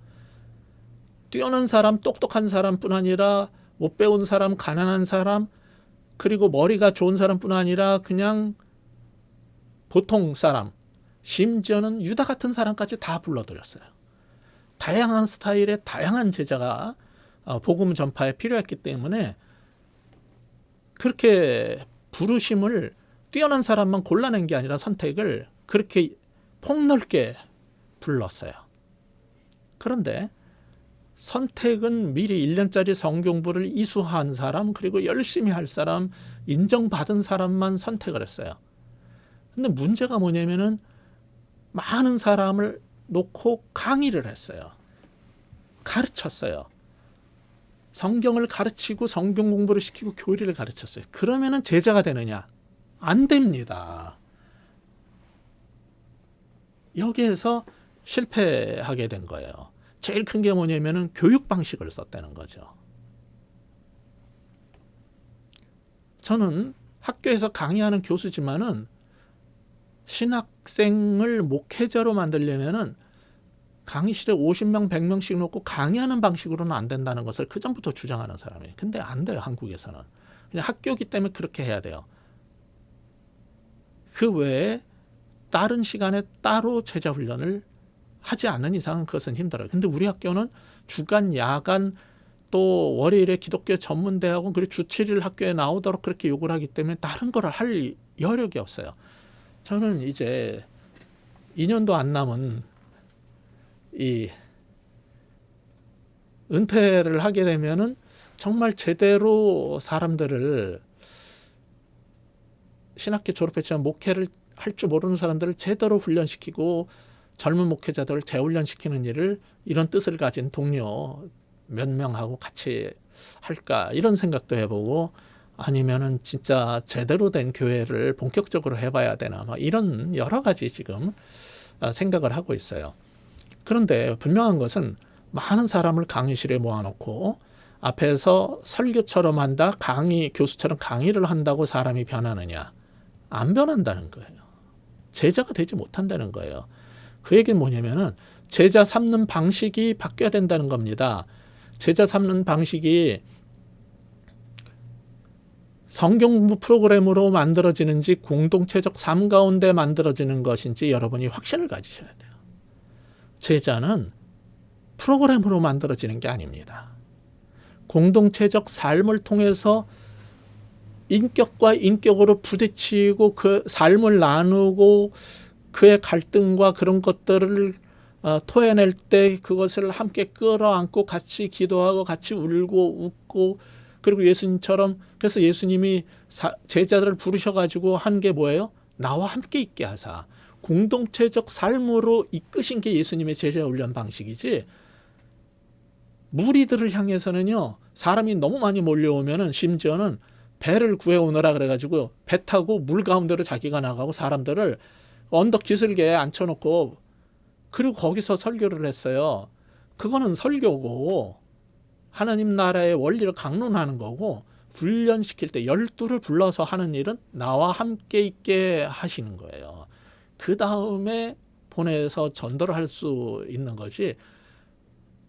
뛰어난 사람, 똑똑한 사람뿐 아니라 못 배운 사람, 가난한 사람, 그리고 머리가 좋은 사람뿐 아니라 그냥 보통 사람, 심지어는 유다 같은 사람까지 다 불러들였어요. 다양한 스타일의 다양한 제자가 복음 전파에 필요했기 때문에 그렇게 부르심을 뛰어난 사람만 골라낸 게 아니라 선택을 그렇게 폭넓게 불렀어요. 그런데 선택은 미리 1년짜리 성경부를 이수한 사람, 그리고 열심히 할 사람, 인정받은 사람만 선택을 했어요. 근데 문제가 뭐냐면은 많은 사람을 놓고 강의를 했어요. 가르쳤어요. 성경을 가르치고 성경 공부를 시키고 교리를 가르쳤어요. 그러면은 제자가 되느냐? 안 됩니다. 여기에서 실패하게 된 거예요. 제일 큰 게 뭐냐면은 교육 방식을 썼다는 거죠. 저는 학교에서 강의하는 교수지만은 신학생을 목회자로 만들려면은 강의실에 50명, 100명씩 놓고 강의하는 방식으로는 안 된다는 것을 그전부터 주장하는 사람이에요. 근데 안 돼요, 한국에서는. 그냥 학교이기 때문에 그렇게 해야 돼요. 그 외에 다른 시간에 따로 제자 훈련을 하지 않는 이상은 그것은 힘들어요. 근데 우리 학교는 주간, 야간, 또 월요일에 기독교 전문대학원, 그리고 주 7일 학교에 나오도록 그렇게 요구를 하기 때문에 다른 거를 할 여력이 없어요. 저는 이제 2년도 안 남은 이 은퇴를 하게 되면은 정말 제대로 사람들을, 신학교 졸업했지만 목회를 할 줄 모르는 사람들을 제대로 훈련시키고 젊은 목회자들을 재훈련시키는 일을 이런 뜻을 가진 동료 몇 명하고 같이 할까, 이런 생각도 해보고, 아니면은 진짜 제대로 된 교회를 본격적으로 해봐야 되나, 이런 여러 가지 지금 생각을 하고 있어요. 그런데 분명한 것은 많은 사람을 강의실에 모아놓고 앞에서 설교처럼 한다, 강의 교수처럼 강의를 한다고 사람이 변하느냐? 안 변한다는 거예요. 제자가 되지 못한다는 거예요. 그 얘기는 뭐냐면은 제자 삼는 방식이 바뀌어야 된다는 겁니다. 제자 삼는 방식이 성경 공부 프로그램으로 만들어지는지 공동체적 삶 가운데 만들어지는 것인지 여러분이 확신을 가지셔야 돼요. 제자는 프로그램으로 만들어지는 게 아닙니다. 공동체적 삶을 통해서 인격과 인격으로 부딪히고 그 삶을 나누고 그의 갈등과 그런 것들을 토해낼 때 그것을 함께 끌어안고 같이 기도하고 같이 울고 웃고, 그리고 예수님처럼, 그래서 예수님이 제자들을 부르셔가지고 한 게 뭐예요? 나와 함께 있게 하사. 공동체적 삶으로 이끄신 게 예수님의 제자 훈련 방식이지, 무리들을 향해서는요, 사람이 너무 많이 몰려오면은 심지어는 배를 구해오느라 그래가지고 배 타고 물 가운데로 자기가 나가고 사람들을 언덕 기슭에 앉혀놓고 그리고 거기서 설교를 했어요. 그거는 설교고 하나님 나라의 원리를 강론하는 거고, 훈련시킬 때 12를 불러서 하는 일은 나와 함께 있게 하시는 거예요. 그 다음에 보내서 전도를 할 수 있는 거지,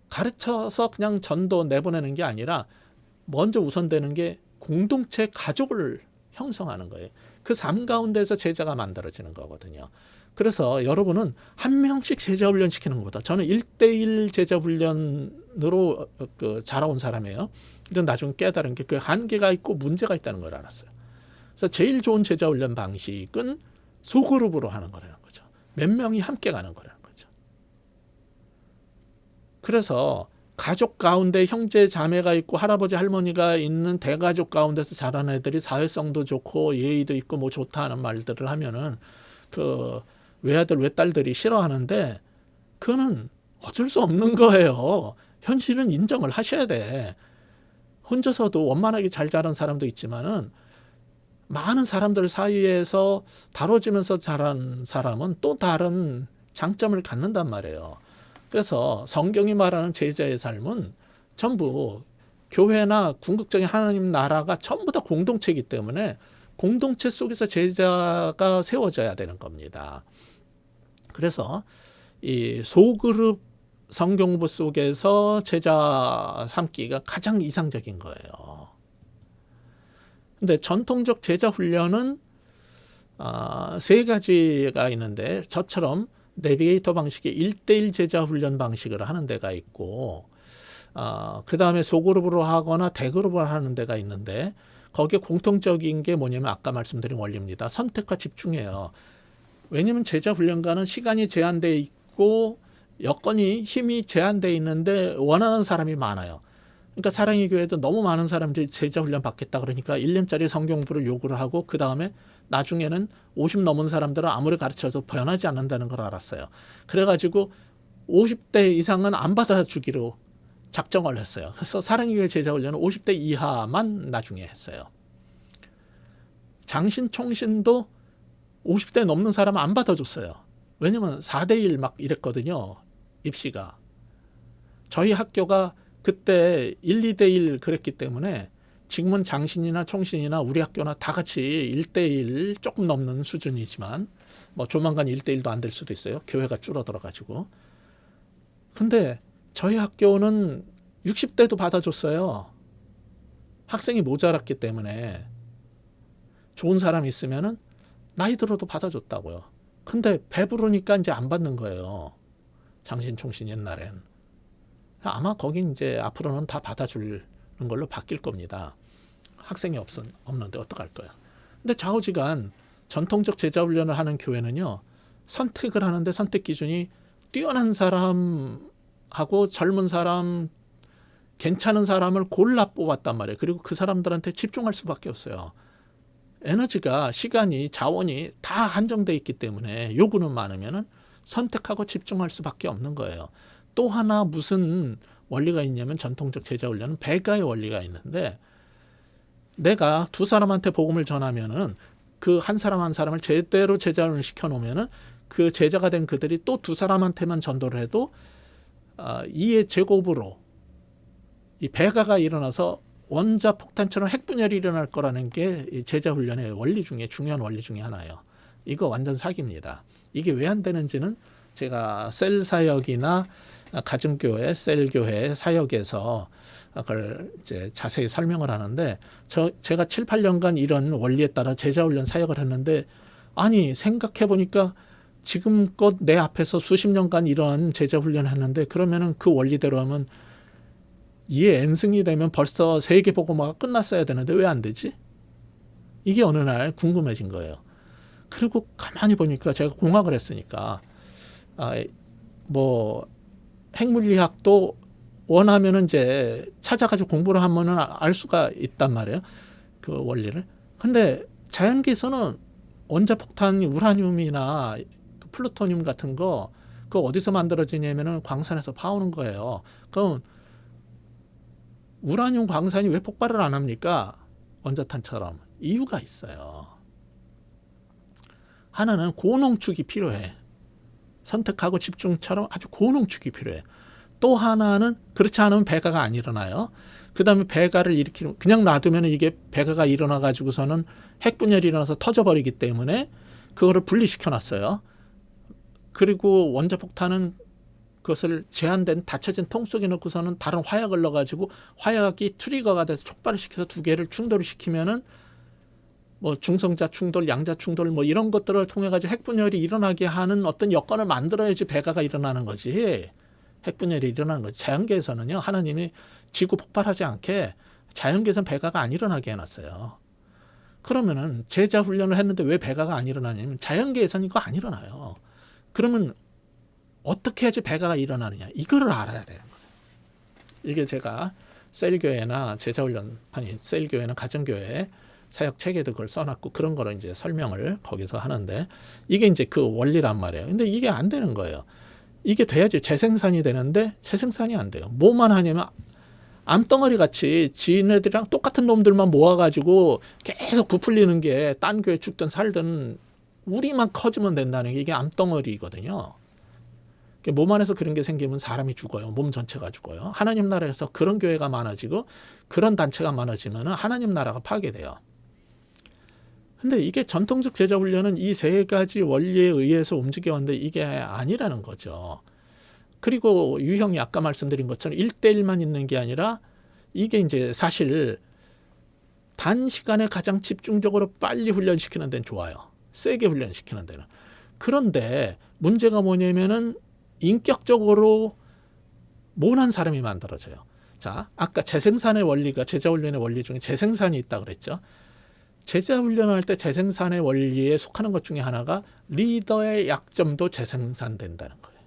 가르쳐서 그냥 전도 내보내는 게 아니라 먼저 우선되는 게 공동체 가족을 형성하는 거예요. 그 삶 가운데서 제자가 만들어지는 거거든요. 그래서 여러분은 한 명씩 제자 훈련 시키는 것보다, 저는 1대1 제자 훈련으로 자라온 사람이에요. 이런 나중에 깨달은 게 그 한계가 있고 문제가 있다는 걸 알았어요. 그래서 제일 좋은 제자 훈련 방식은 소그룹으로 하는 거라는 거죠. 몇 명이 함께 가는 거라는 거죠. 그래서 가족 가운데 형제 자매가 있고 할아버지 할머니가 있는 대가족 가운데서 자란 애들이 사회성도 좋고 예의도 있고 뭐 좋다 하는 말들을 하면은 그 외아들 외딸들이 싫어하는데, 그거는 어쩔 수 없는 거예요. 현실은 인정을 하셔야 돼. 혼자서도 원만하게 잘 자란 사람도 있지만은 많은 사람들 사이에서 다뤄지면서 자란 사람은 또 다른 장점을 갖는단 말이에요. 그래서 성경이 말하는 제자의 삶은 전부 교회나 궁극적인 하나님 나라가 전부 다 공동체이기 때문에 공동체 속에서 제자가 세워져야 되는 겁니다. 그래서 이 소그룹 성경부 속에서 제자 삼기가 가장 이상적인 거예요. 근데 전통적 제자 훈련은 세 가지가 있는데, 저처럼 내비게이터 방식의 1대1 제자 훈련 방식을 하는 데가 있고, 그 다음에 소그룹으로 하거나 대그룹으로 하는 데가 있는데, 거기에 공통적인 게 뭐냐면 아까 말씀드린 원리입니다. 선택과 집중이에요. 왜냐하면 제자 훈련가는 시간이 제한되어 있고 여건이 힘이 제한되어 있는데 원하는 사람이 많아요. 그러니까 사랑의 교회도 너무 많은 사람들이 제자 훈련 받겠다 그러니까 1년짜리 성경부를 요구를 하고, 그 다음에 나중에는 50 넘은 사람들은 아무리 가르쳐도 변하지 않는다는 걸 알았어요. 그래가지고 50대 이상은 안 받아주기로 작정을 했어요. 그래서 사랑의 교회 제자 훈련은 50대 이하만 나중에 했어요. 장신 총신도 50대 넘는 사람은 안 받아줬어요. 왜냐면 4대1 막 이랬거든요. 입시가. 저희 학교가 그때 1, 2대1 그랬기 때문에 지금은 장신이나 총신이나 우리 학교나 다 같이 1대1 조금 넘는 수준이지만 뭐 조만간 1대1도 안 될 수도 있어요. 교회가 줄어들어가지고. 근데 저희 학교는 60대도 받아줬어요. 학생이 모자랐기 때문에 좋은 사람이 있으면은 나이 들어도 받아줬다고요. 근데 배부르니까 이제 안 받는 거예요. 장신 총신 옛날엔. 아마 거긴 이제 앞으로는 다 받아주는 걸로 바뀔 겁니다. 학생이 없는데 어떡할 거야. 근데 좌우지간 전통적 제자 훈련을 하는 교회는요, 선택을 하는데 선택 기준이 뛰어난 사람하고 젊은 사람, 괜찮은 사람을 골라 뽑았단 말이에요. 그리고 그 사람들한테 집중할 수밖에 없어요. 에너지가, 시간이, 자원이 다 한정돼 있기 때문에 요구는 많으면은 선택하고 집중할 수밖에 없는 거예요. 또 하나 무슨 원리가 있냐면, 전통적 제자 훈련은 배가의 원리가 있는데, 내가 두 사람한테 복음을 전하면은 그 한 사람 한 사람을 제대로 제자 훈련을 시켜놓으면은 그 제자가 된 그들이 또 두 사람한테만 전도를 해도 이의 제곱으로 이 배가가 일어나서 원자 폭탄처럼 핵분열이 일어날 거라는 게 제자 훈련의 원리 중에 중요한 원리 중에 하나예요. 이거 완전 사기입니다. 이게 왜 안 되는지는 제가 셀 사역이나 가정교회, 셀교회 사역에서 그걸 이제 자세히 설명을 하는데, 제가 7, 8년간 이런 원리에 따라 제자 훈련 사역을 했는데, 아니 생각해 보니까 지금껏 내 앞에서 수십 년간 이런 제자 훈련을 했는데, 그러면은 그 원리대로 하면 이에 N승이 되면 벌써 세계 복음화가 끝났어야 되는데 왜 안 되지? 이게 어느 날 궁금해진 거예요. 그리고 가만히 보니까 제가 공학을 했으니까 뭐 핵물리학도 원하면은 이제 찾아가지고 공부를 하면은 알 수가 있단 말이에요. 그 원리를. 근데 자연계에서는 원자폭탄 우라늄이나 플루토늄 같은 거 그거 어디서 만들어지냐면은 광산에서 파오는 거예요. 그럼 우라늄 광산이 왜 폭발을 안 합니까? 원자탄처럼. 이유가 있어요. 하나는 고농축이 필요해. 선택하고 집중처럼 아주 고농축이 필요해. 또 하나는 그렇지 않으면 배가가 안 일어나요. 그 다음에 배가를 일으키는, 그냥 놔두면 이게 배가가 일어나 가지고서는 핵분열이 일어나서 터져버리기 때문에 그거를 분리시켜 놨어요. 그리고 원자폭탄은 그것을 제한된 닫혀진 통 속에 넣고서는 다른 화약을 넣어가지고 화약이 트리거가 돼서 촉발을 시켜서 두 개를 충돌을 시키면은 뭐 중성자 충돌, 양자 충돌 뭐 이런 것들을 통해 가지고 핵분열이 일어나게 하는 어떤 여건을 만들어야지 배가가 일어나는 거지. 핵분열이 일어나는 거지. 자연계에서는요, 하나님이 지구 폭발하지 않게 자연계에서는 배가가 안 일어나게 해놨어요. 그러면은 제자 훈련을 했는데 왜 배가가 안 일어나냐면 자연계에서는 이거 안 일어나요. 그러면 어떻게 해야지 배가가 일어나느냐, 이거를 알아야 되는 거예요. 이게 제가 셀교회나 제자훈련, 아니 셀교회는 가정교회 사역 책에도 그걸 써놨고 그런 거를 이제 설명을 거기서 하는데, 이게 이제 그 원리란 말이에요. 근데 이게 안 되는 거예요. 이게 돼야지 재생산이 되는데 재생산이 안 돼요. 뭐만 하냐면 암덩어리 같이 지네들이랑 똑같은 놈들만 모아가지고 계속 부풀리는 게, 딴 교회 죽든 살든 우리만 커지면 된다는 게 이게 암덩어리거든요. 몸 안에서 그런 게 생기면 사람이 죽어요. 몸 전체가 죽어요. 하나님 나라에서 그런 교회가 많아지고 그런 단체가 많아지면 하나님 나라가 파괴돼요. 근데 이게 전통적 제자 훈련은 이 세 가지 원리에 의해서 움직여왔는데 이게 아니라는 거죠. 그리고 유형이 아까 말씀드린 것처럼 1대1만 있는 게 아니라 이게 이제 사실 단시간에 가장 집중적으로 빨리 훈련시키는 데는 좋아요. 세게 훈련시키는 데는. 그런데 문제가 뭐냐면은 인격적으로 모난 사람이 만들어져요. 자, 아까 재생산의 원리가, 제자훈련의 원리 중에 재생산이 있다고 그랬죠. 제자훈련을 할 때 재생산의 원리에 속하는 것 중에 하나가 리더의 약점도 재생산된다는 거예요.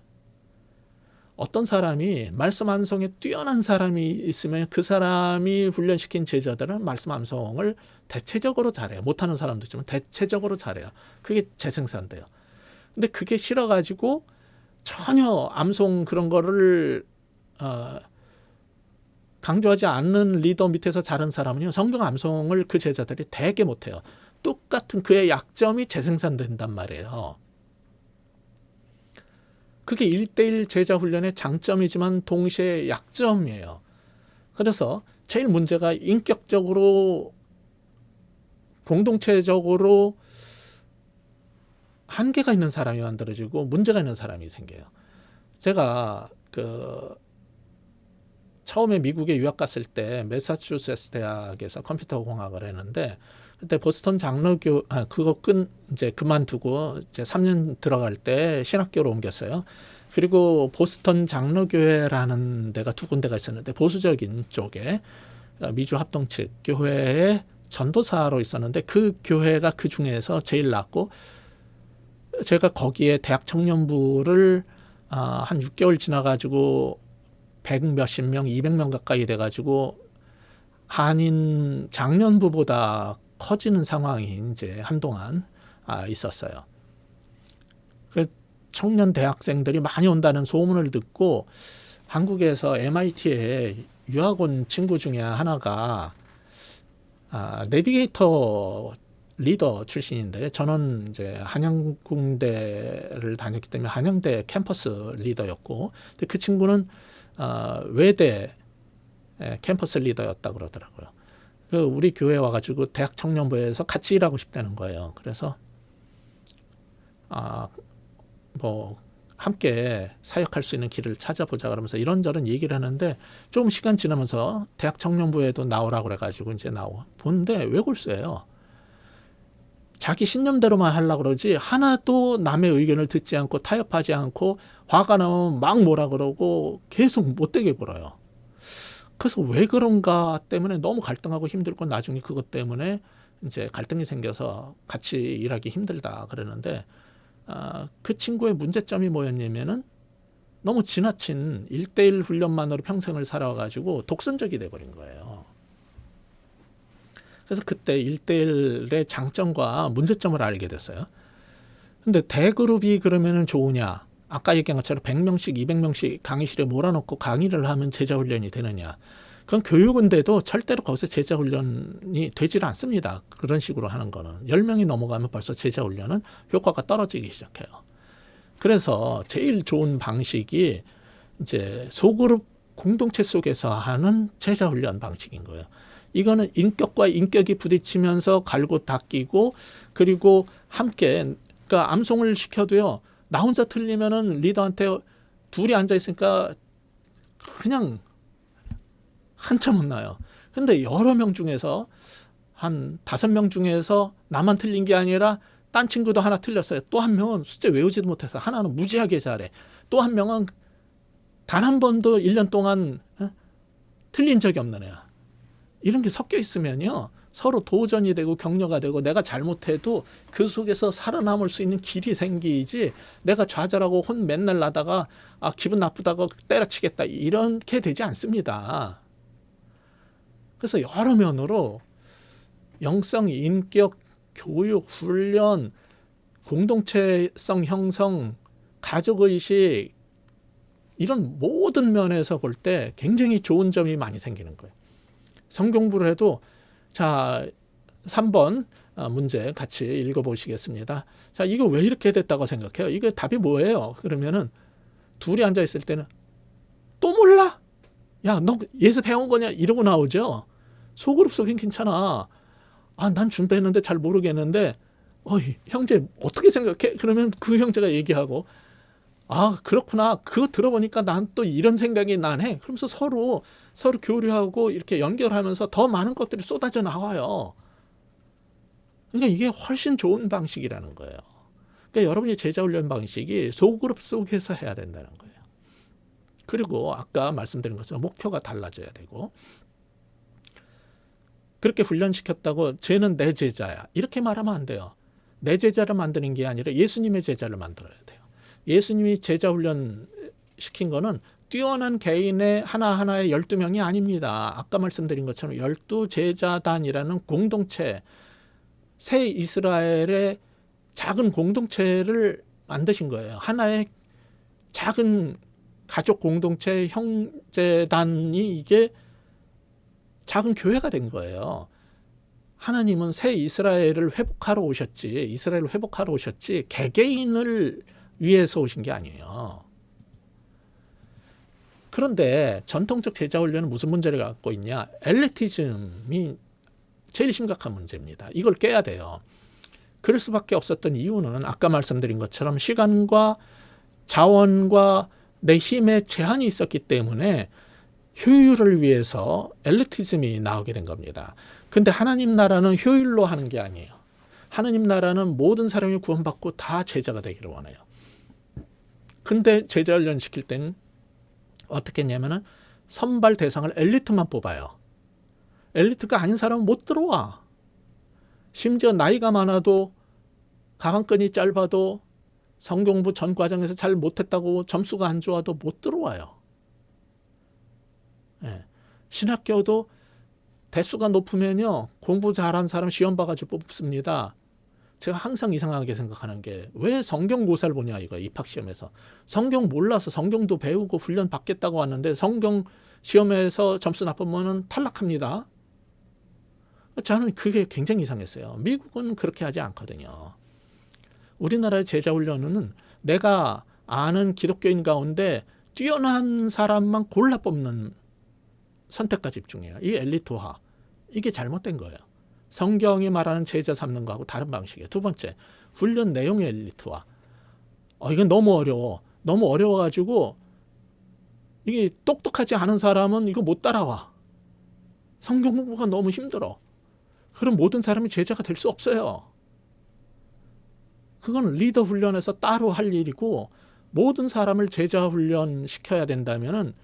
어떤 사람이 말씀 암송에 뛰어난 사람이 있으면 그 사람이 훈련시킨 제자들은 말씀 암송을 대체적으로 잘해요. 못하는 사람도 있지만 대체적으로 잘해요. 그게 재생산돼요. 근데 그게 싫어가지고 전혀 암송 그런 거를 강조하지 않는 리더 밑에서 자른 사람은요, 성경 암송을 그 제자들이 되게 못해요. 똑같은 그의 약점이 재생산된단 말이에요. 그게 1대1 제자 훈련의 장점이지만 동시에 약점이에요. 그래서 제일 문제가 인격적으로 공동체적으로 한계가 있는 사람이 만들어지고 문제가 있는 사람이 생겨요. 제가 처음에 미국에 유학 갔을 때 매사추세츠 대학에서 컴퓨터 공학을 했는데, 그때 보스턴 장로교 이제 그만두고 이제 3년 들어갈 때 신학교로 옮겼어요. 그리고 보스턴 장로교회라는 데가 두 군데가 있었는데, 보수적인 쪽에 미주 합동 측 교회의 전도사로 있었는데, 그 교회가 그 중에서 제일 낫고, 제가 거기에 대학 청년부를 한 6개월 지나가지고 100 몇십 명, 200명 가까이 돼가지고 한인 장년부보다 커지는 상황이 이제 한동안 있었어요. 그 청년 대학생들이 많이 온다는 소문을 듣고 한국에서 MIT에 유학 온 친구 중에 하나가 내비게이터 리더 출신인데, 저는 이제 한양공대를 다녔기 때문에 한양대 캠퍼스 리더였고, 근데 그 친구는 외대 캠퍼스 리더였다 그러더라고요. 우리 교회 와가지고 대학 청년부에서 같이 일하고 싶다는 거예요. 그래서 뭐 함께 사역할 수 있는 길을 찾아보자 그러면서 이런저런 얘기를 하는데, 조금 시간 지나면서 대학 청년부에도 나오라고 그래가지고 이제 보는데 외골수예요. 자기 신념대로만 하려고 그러지 하나도 남의 의견을 듣지 않고 타협하지 않고, 화가 나면 막 뭐라 그러고 계속 못되게 굴어요. 그래서 왜 그런가 때문에 너무 갈등하고 힘들고, 나중에 그것 때문에 이제 갈등이 생겨서 같이 일하기 힘들다 그러는데, 그 친구의 문제점이 뭐였냐면은 너무 지나친 1대1 훈련만으로 평생을 살아가지고 독선적이 돼버린 거예요. 그래서 그때 1대1의 장점과 문제점을 알게 됐어요. 근데 대그룹이 그러면은 좋으냐? 아까 얘기한 것처럼 100명씩 200명씩 강의실에 몰아넣고 강의를 하면 제자훈련이 되느냐? 그건 교육은 돼도 절대로 거기서 제자훈련이 되질 않습니다. 그런 식으로 하는 거는 10명이 넘어가면 벌써 제자훈련은 효과가 떨어지기 시작해요. 그래서 제일 좋은 방식이 이제 소그룹 공동체 속에서 하는 제자 훈련 방식인 거예요. 이거는 인격과 인격이 부딪히면서 갈고 닦이고, 그리고 함께, 그러니까 암송을 시켜도요, 나 혼자 틀리면은 리더한테 둘이 앉아 있으니까 그냥 한참 혼나요. 근데 여러 명 중에서 한 5명 중에서 나만 틀린 게 아니라 딴 친구도 하나 틀렸어요. 또 한 명은 숙제 외우지도 못해서 하나는 무지하게 잘해. 또 한 명은 단 한 번도 1년 동안 틀린 적이 없는 애야. 이런 게 섞여 있으면요, 서로 도전이 되고 격려가 되고, 내가 잘못해도 그 속에서 살아남을 수 있는 길이 생기지, 내가 좌절하고 혼 맨날 나다가 기분 나쁘다고 때려치겠다, 이렇게 되지 않습니다. 그래서 여러 면으로 영성, 인격, 교육, 훈련, 공동체성 형성, 가족의식, 이런 모든 면에서 볼 때 굉장히 좋은 점이 많이 생기는 거예요. 성경부를 해도, 자, 3번 문제 같이 읽어보시겠습니다. 자, 이거 왜 이렇게 됐다고 생각해요? 이거 답이 뭐예요? 그러면은 둘이 앉아 있을 때는 또 몰라? 야, 너 예습 해온 거냐? 이러고 나오죠. 속으로 속인 괜찮아. 난 준비했는데 잘 모르겠는데, 형제 어떻게 생각해? 그러면 그 형제가 얘기하고, 그렇구나. 그거 들어보니까 난 또 이런 생각이 나네. 그러면서 서로 교류하고 이렇게 연결하면서 더 많은 것들이 쏟아져 나와요. 그러니까 이게 훨씬 좋은 방식이라는 거예요. 그러니까 여러분이 제자훈련 방식이 소그룹 속에서 해야 된다는 거예요. 그리고 아까 말씀드린 것처럼 목표가 달라져야 되고, 그렇게 훈련시켰다고 쟤는 내 제자야, 이렇게 말하면 안 돼요. 내 제자를 만드는 게 아니라 예수님의 제자를 만들어야 돼요. 예수님이 제자 훈련 시킨 거는 뛰어난 개인의 하나하나의 12명이 아닙니다. 아까 말씀드린 것처럼 12제자단이라는 공동체, 새 이스라엘의 작은 공동체를 만드신 거예요. 하나의 작은 가족 공동체, 형제단이 이게 작은 교회가 된 거예요. 하나님은 새 이스라엘을 회복하러 오셨지, 이스라엘을 회복하러 오셨지, 개개인을 위해서 오신 게 아니에요. 그런데 전통적 제자훈련은 무슨 문제를 갖고 있냐? 엘리티즘이 제일 심각한 문제입니다. 이걸 깨야 돼요. 그럴 수밖에 없었던 이유는 아까 말씀드린 것처럼 시간과 자원과 내 힘에 제한이 있었기 때문에 효율을 위해서 엘리티즘이 나오게 된 겁니다. 근데 하나님 나라는 효율로 하는 게 아니에요. 하나님 나라는 모든 사람이 구원받고 다 제자가 되기를 원해요. 근데 제자 훈련 시킬 땐 어떻게 했냐면은 선발 대상을 엘리트만 뽑아요. 엘리트가 아닌 사람은 못 들어와. 심지어 나이가 많아도, 가방끈이 짧아도, 성경부 전 과정에서 잘 못했다고 점수가 안 좋아도 못 들어와요. 신학교도 대수가 높으면요, 공부 잘한 사람 시험 봐가지고 뽑습니다. 제가 항상 이상하게 생각하는 게, 왜 성경고사를 보냐 이거, 입학시험에서. 성경 몰라서 성경도 배우고 훈련 받겠다고 왔는데 성경 시험에서 점수 나쁘면 탈락합니다. 저는 그게 굉장히 이상했어요. 미국은 그렇게 하지 않거든요. 우리나라의 제자훈련은 내가 아는 기독교인 가운데 뛰어난 사람만 골라 뽑는 선택과 집중이에요. 이 엘리트화, 이게 잘못된 거예요. 성경이 말하는 제자 삼는 거하고 다른 방식이에요. 두 번째, 훈련 내용의 엘리트화. 이건 너무 어려워. 너무 어려워가지고 이게 똑똑하지 않은 사람은 이거 못 따라와. 성경 공부가 너무 힘들어. 그럼 모든 사람이 제자가 될 수 없어요. 그건 리더 훈련에서 따로 할 일이고, 모든 사람을 제자 훈련 시켜야 된다면은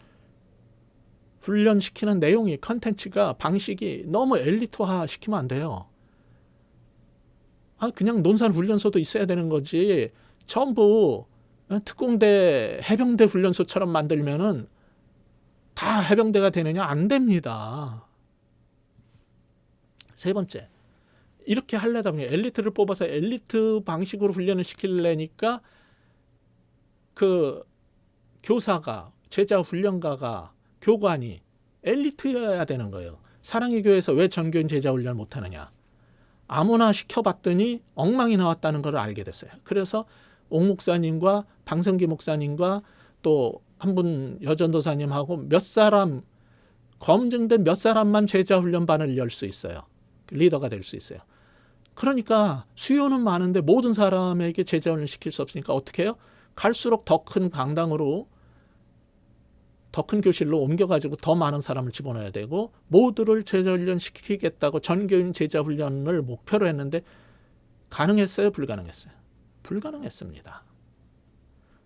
훈련시키는 내용이, 컨텐츠가, 방식이 너무 엘리트화 시키면 안 돼요. 그냥 논산 훈련소도 있어야 되는 거지, 전부 특공대, 해병대 훈련소처럼 만들면은 다 해병대가 되느냐? 안 됩니다. 세 번째, 이렇게 하려다 보니 엘리트를 뽑아서 엘리트 방식으로 훈련을 시키려니까 그 교사가, 제자 훈련가가, 교관이 엘리트여야 되는 거예요. 사랑의 교회에서 왜 전교인 제자 훈련을 못하느냐? 아무나 시켜봤더니 엉망이 나왔다는 걸 알게 됐어요. 그래서 옥 목사님과 방성기 목사님과 또 한 분 여전도사님하고 몇 사람, 검증된 몇 사람만 제자훈련반을 열 수 있어요. 리더가 될 수 있어요. 그러니까 수요는 많은데 모든 사람에게 제자훈련 시킬 수 없으니까 어떻게 해요? 갈수록 더 큰 강당으로, 더 큰 교실로 옮겨가지고 더 많은 사람을 집어넣어야 되고, 모두를 제자훈련 시키겠다고 전교인 제자훈련을 목표로 했는데 가능했어요? 불가능했어요? 불가능했습니다.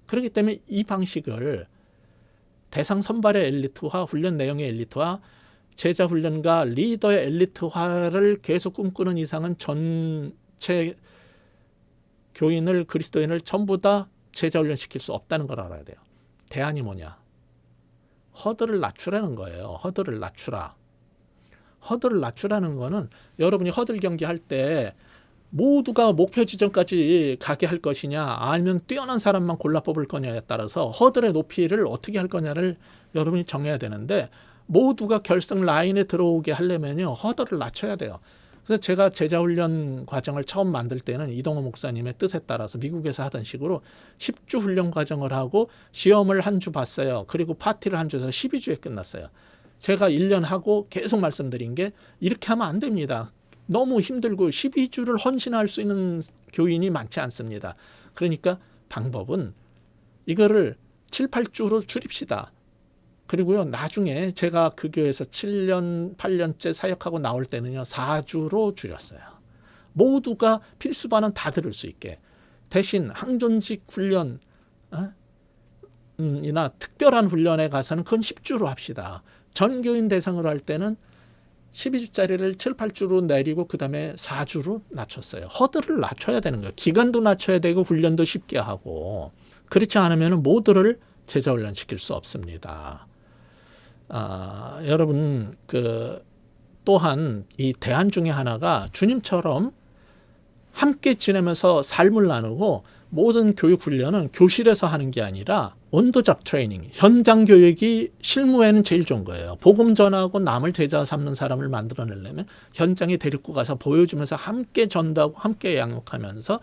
그렇기 때문에 이 방식을 대상 선발의 엘리트화, 훈련 내용의 엘리트화, 제자 훈련과 리더의 엘리트화를 계속 꿈꾸는 이상은 전체 교인을, 그리스도인을 전부 다 제자 훈련시킬 수 없다는 걸 알아야 돼요. 대안이 뭐냐? 허들을 낮추라는 거예요. 허들을 낮추라. 허들을 낮추라는 거는 여러분이 허들 경기할 때 모두가 목표 지점까지 가게 할 것이냐, 아니면 뛰어난 사람만 골라 뽑을 거냐에 따라서 허들의 높이를 어떻게 할 거냐를 여러분이 정해야 되는데, 모두가 결승 라인에 들어오게 하려면요, 허들을 낮춰야 돼요. 그래서 제가 제자훈련 과정을 처음 만들 때는 이동호 목사님의 뜻에 따라서 미국에서 하던 식으로 10주 훈련 과정을 하고 시험을 한 주 봤어요. 그리고 파티를 한 주 해서 12주에 끝났어요. 제가 1년 하고 계속 말씀드린 게, 이렇게 하면 안 됩니다. 너무 힘들고 12주를 헌신할 수 있는 교인이 많지 않습니다. 그러니까 방법은 이거를 7, 8주로 줄입시다. 그리고요, 나중에 제가 그 교회에서 7년, 8년째 사역하고 나올 때는요, 4주로 줄였어요. 모두가 필수반은 다 들을 수 있게. 대신 항존직 훈련, 이나 특별한 훈련에 가서는 그건 10주로 합시다. 전교인 대상으로 할 때는 12주짜리를 7, 8주로 내리고 그 다음에 4주로 낮췄어요. 허들을 낮춰야 되는 거예요. 기간도 낮춰야 되고 훈련도 쉽게 하고. 그렇지 않으면 모두를 제자훈련 시킬 수 없습니다. 여러분, 또한 이 대안 중에 하나가 주님처럼 함께 지내면서 삶을 나누고, 모든 교육 훈련은 교실에서 하는 게 아니라 온더잡 트레이닝, 현장 교육이 실무에는 제일 좋은 거예요. 복음 전하고 남을 제자 삼는 사람을 만들어내려면 현장에 데리고 가서 보여주면서 함께 전도하고 함께 양육하면서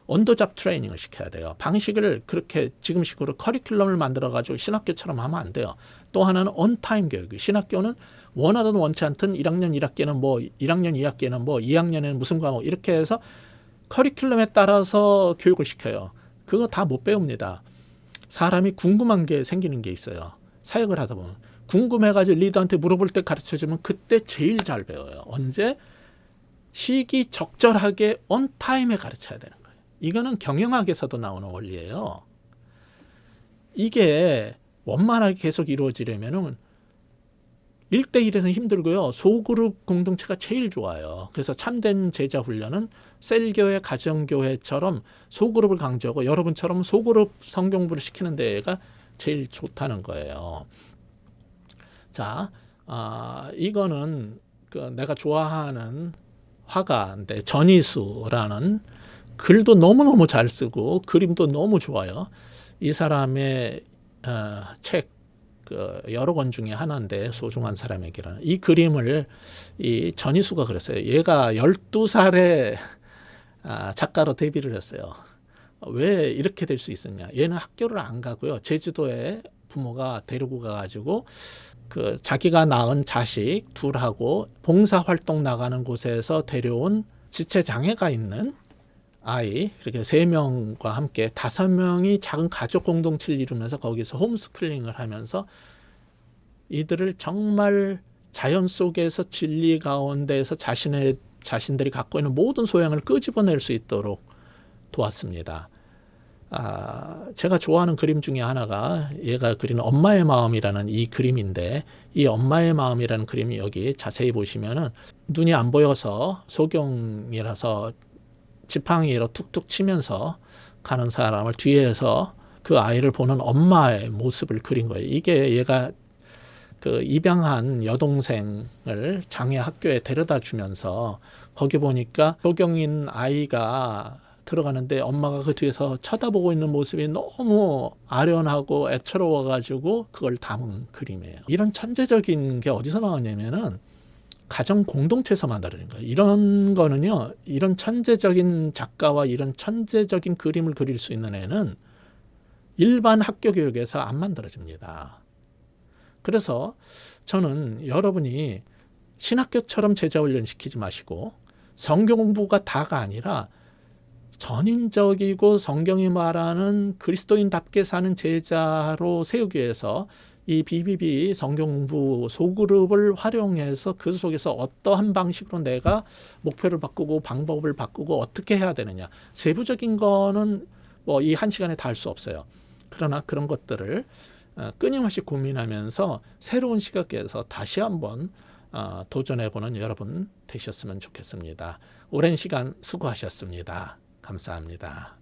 온더잡 트레이닝을 시켜야 돼요. 방식을 그렇게 지금식으로 커리큘럼을 만들어가지고 신학교처럼 하면 안 돼요. 또 하나는 온타임 교육. 신학교는 원하든 원치 않든 1학년 1학기는 뭐, 1학년 2학기는 뭐, 2학년에는 무슨 과목, 이렇게 해서 커리큘럼에 따라서 교육을 시켜요. 그거 다 못 배웁니다. 사람이 궁금한 게 생기는 게 있어요. 사역을 하다 보면 궁금해가지고 리더한테 물어볼 때 가르쳐주면 그때 제일 잘 배워요. 언제? 시기 적절하게 온타임에 가르쳐야 되는 거예요. 이거는 경영학에서도 나오는 원리예요. 이게 원만하게 계속 이루어지려면은 1대1에서는 힘들고요. 소그룹 공동체가 제일 좋아요. 그래서 참된 제자 훈련은 셀교회, 가정교회처럼 소그룹을 강조하고, 여러분처럼 소그룹 성경부를 시키는 데가 제일 좋다는 거예요. 자, 이거는 내가 좋아하는 화가인데, 전이수라는, 글도 너무너무 잘 쓰고 그림도 너무 좋아요. 이 사람의 책 여러 권 중에 하나인데, 소중한 사람에게라는 이 그림을 이 전이수가 그렸어요. 얘가 12살에 작가로 데뷔를 했어요. 왜 이렇게 될 수 있었냐? 얘는 학교를 안 가고요. 제주도에 부모가 데리고 가가지고 자기가 낳은 자식 둘하고 봉사활동 나가는 곳에서 데려온 지체장애가 있는 아이, 이렇게 3명과 함께 5명이 작은 가족 공동체를 이루면서 거기서 홈스쿨링을 하면서 이들을 정말 자연 속에서 진리 가운데에서 자신들이 갖고 있는 모든 소양을 끄집어낼 수 있도록 도왔습니다. 제가 좋아하는 그림 중에 하나가 얘가 그린 엄마의 마음이라는 이 그림인데, 이 엄마의 마음이라는 그림이 여기 자세히 보시면은 눈이 안 보여서 소경이라서 지팡이로 툭툭 치면서 가는 사람을 뒤에서 그 아이를 보는 엄마의 모습을 그린 거예요. 이게 얘가 입양한 여동생을 장애 학교에 데려다 주면서, 거기 보니까 소경인 아이가 들어가는데 엄마가 그 뒤에서 쳐다보고 있는 모습이 너무 아련하고 애처로워가지고 그걸 담은 그림이에요. 이런 천재적인 게 어디서 나왔냐면은 가정 공동체에서 만들어낸 거예요. 이런 거는요, 이런 천재적인 작가와 이런 천재적인 그림을 그릴 수 있는 애는 일반 학교 교육에서 안 만들어집니다. 그래서 저는 여러분이 신학교처럼 제자 훈련 시키지 마시고 성경 공부가 다가 아니라 전인적이고 성경이 말하는 그리스도인답게 사는 제자로 세우기 위해서 이 BBB 성경 공부 소그룹을 활용해서 그 속에서 어떠한 방식으로 내가 목표를 바꾸고 방법을 바꾸고 어떻게 해야 되느냐. 세부적인 거는 뭐 이 한 시간에 다 할 수 없어요. 그러나 그런 것들을 끊임없이 고민하면서 새로운 시각에서 다시 한번 도전해보는 여러분 되셨으면 좋겠습니다. 오랜 시간 수고하셨습니다. 감사합니다.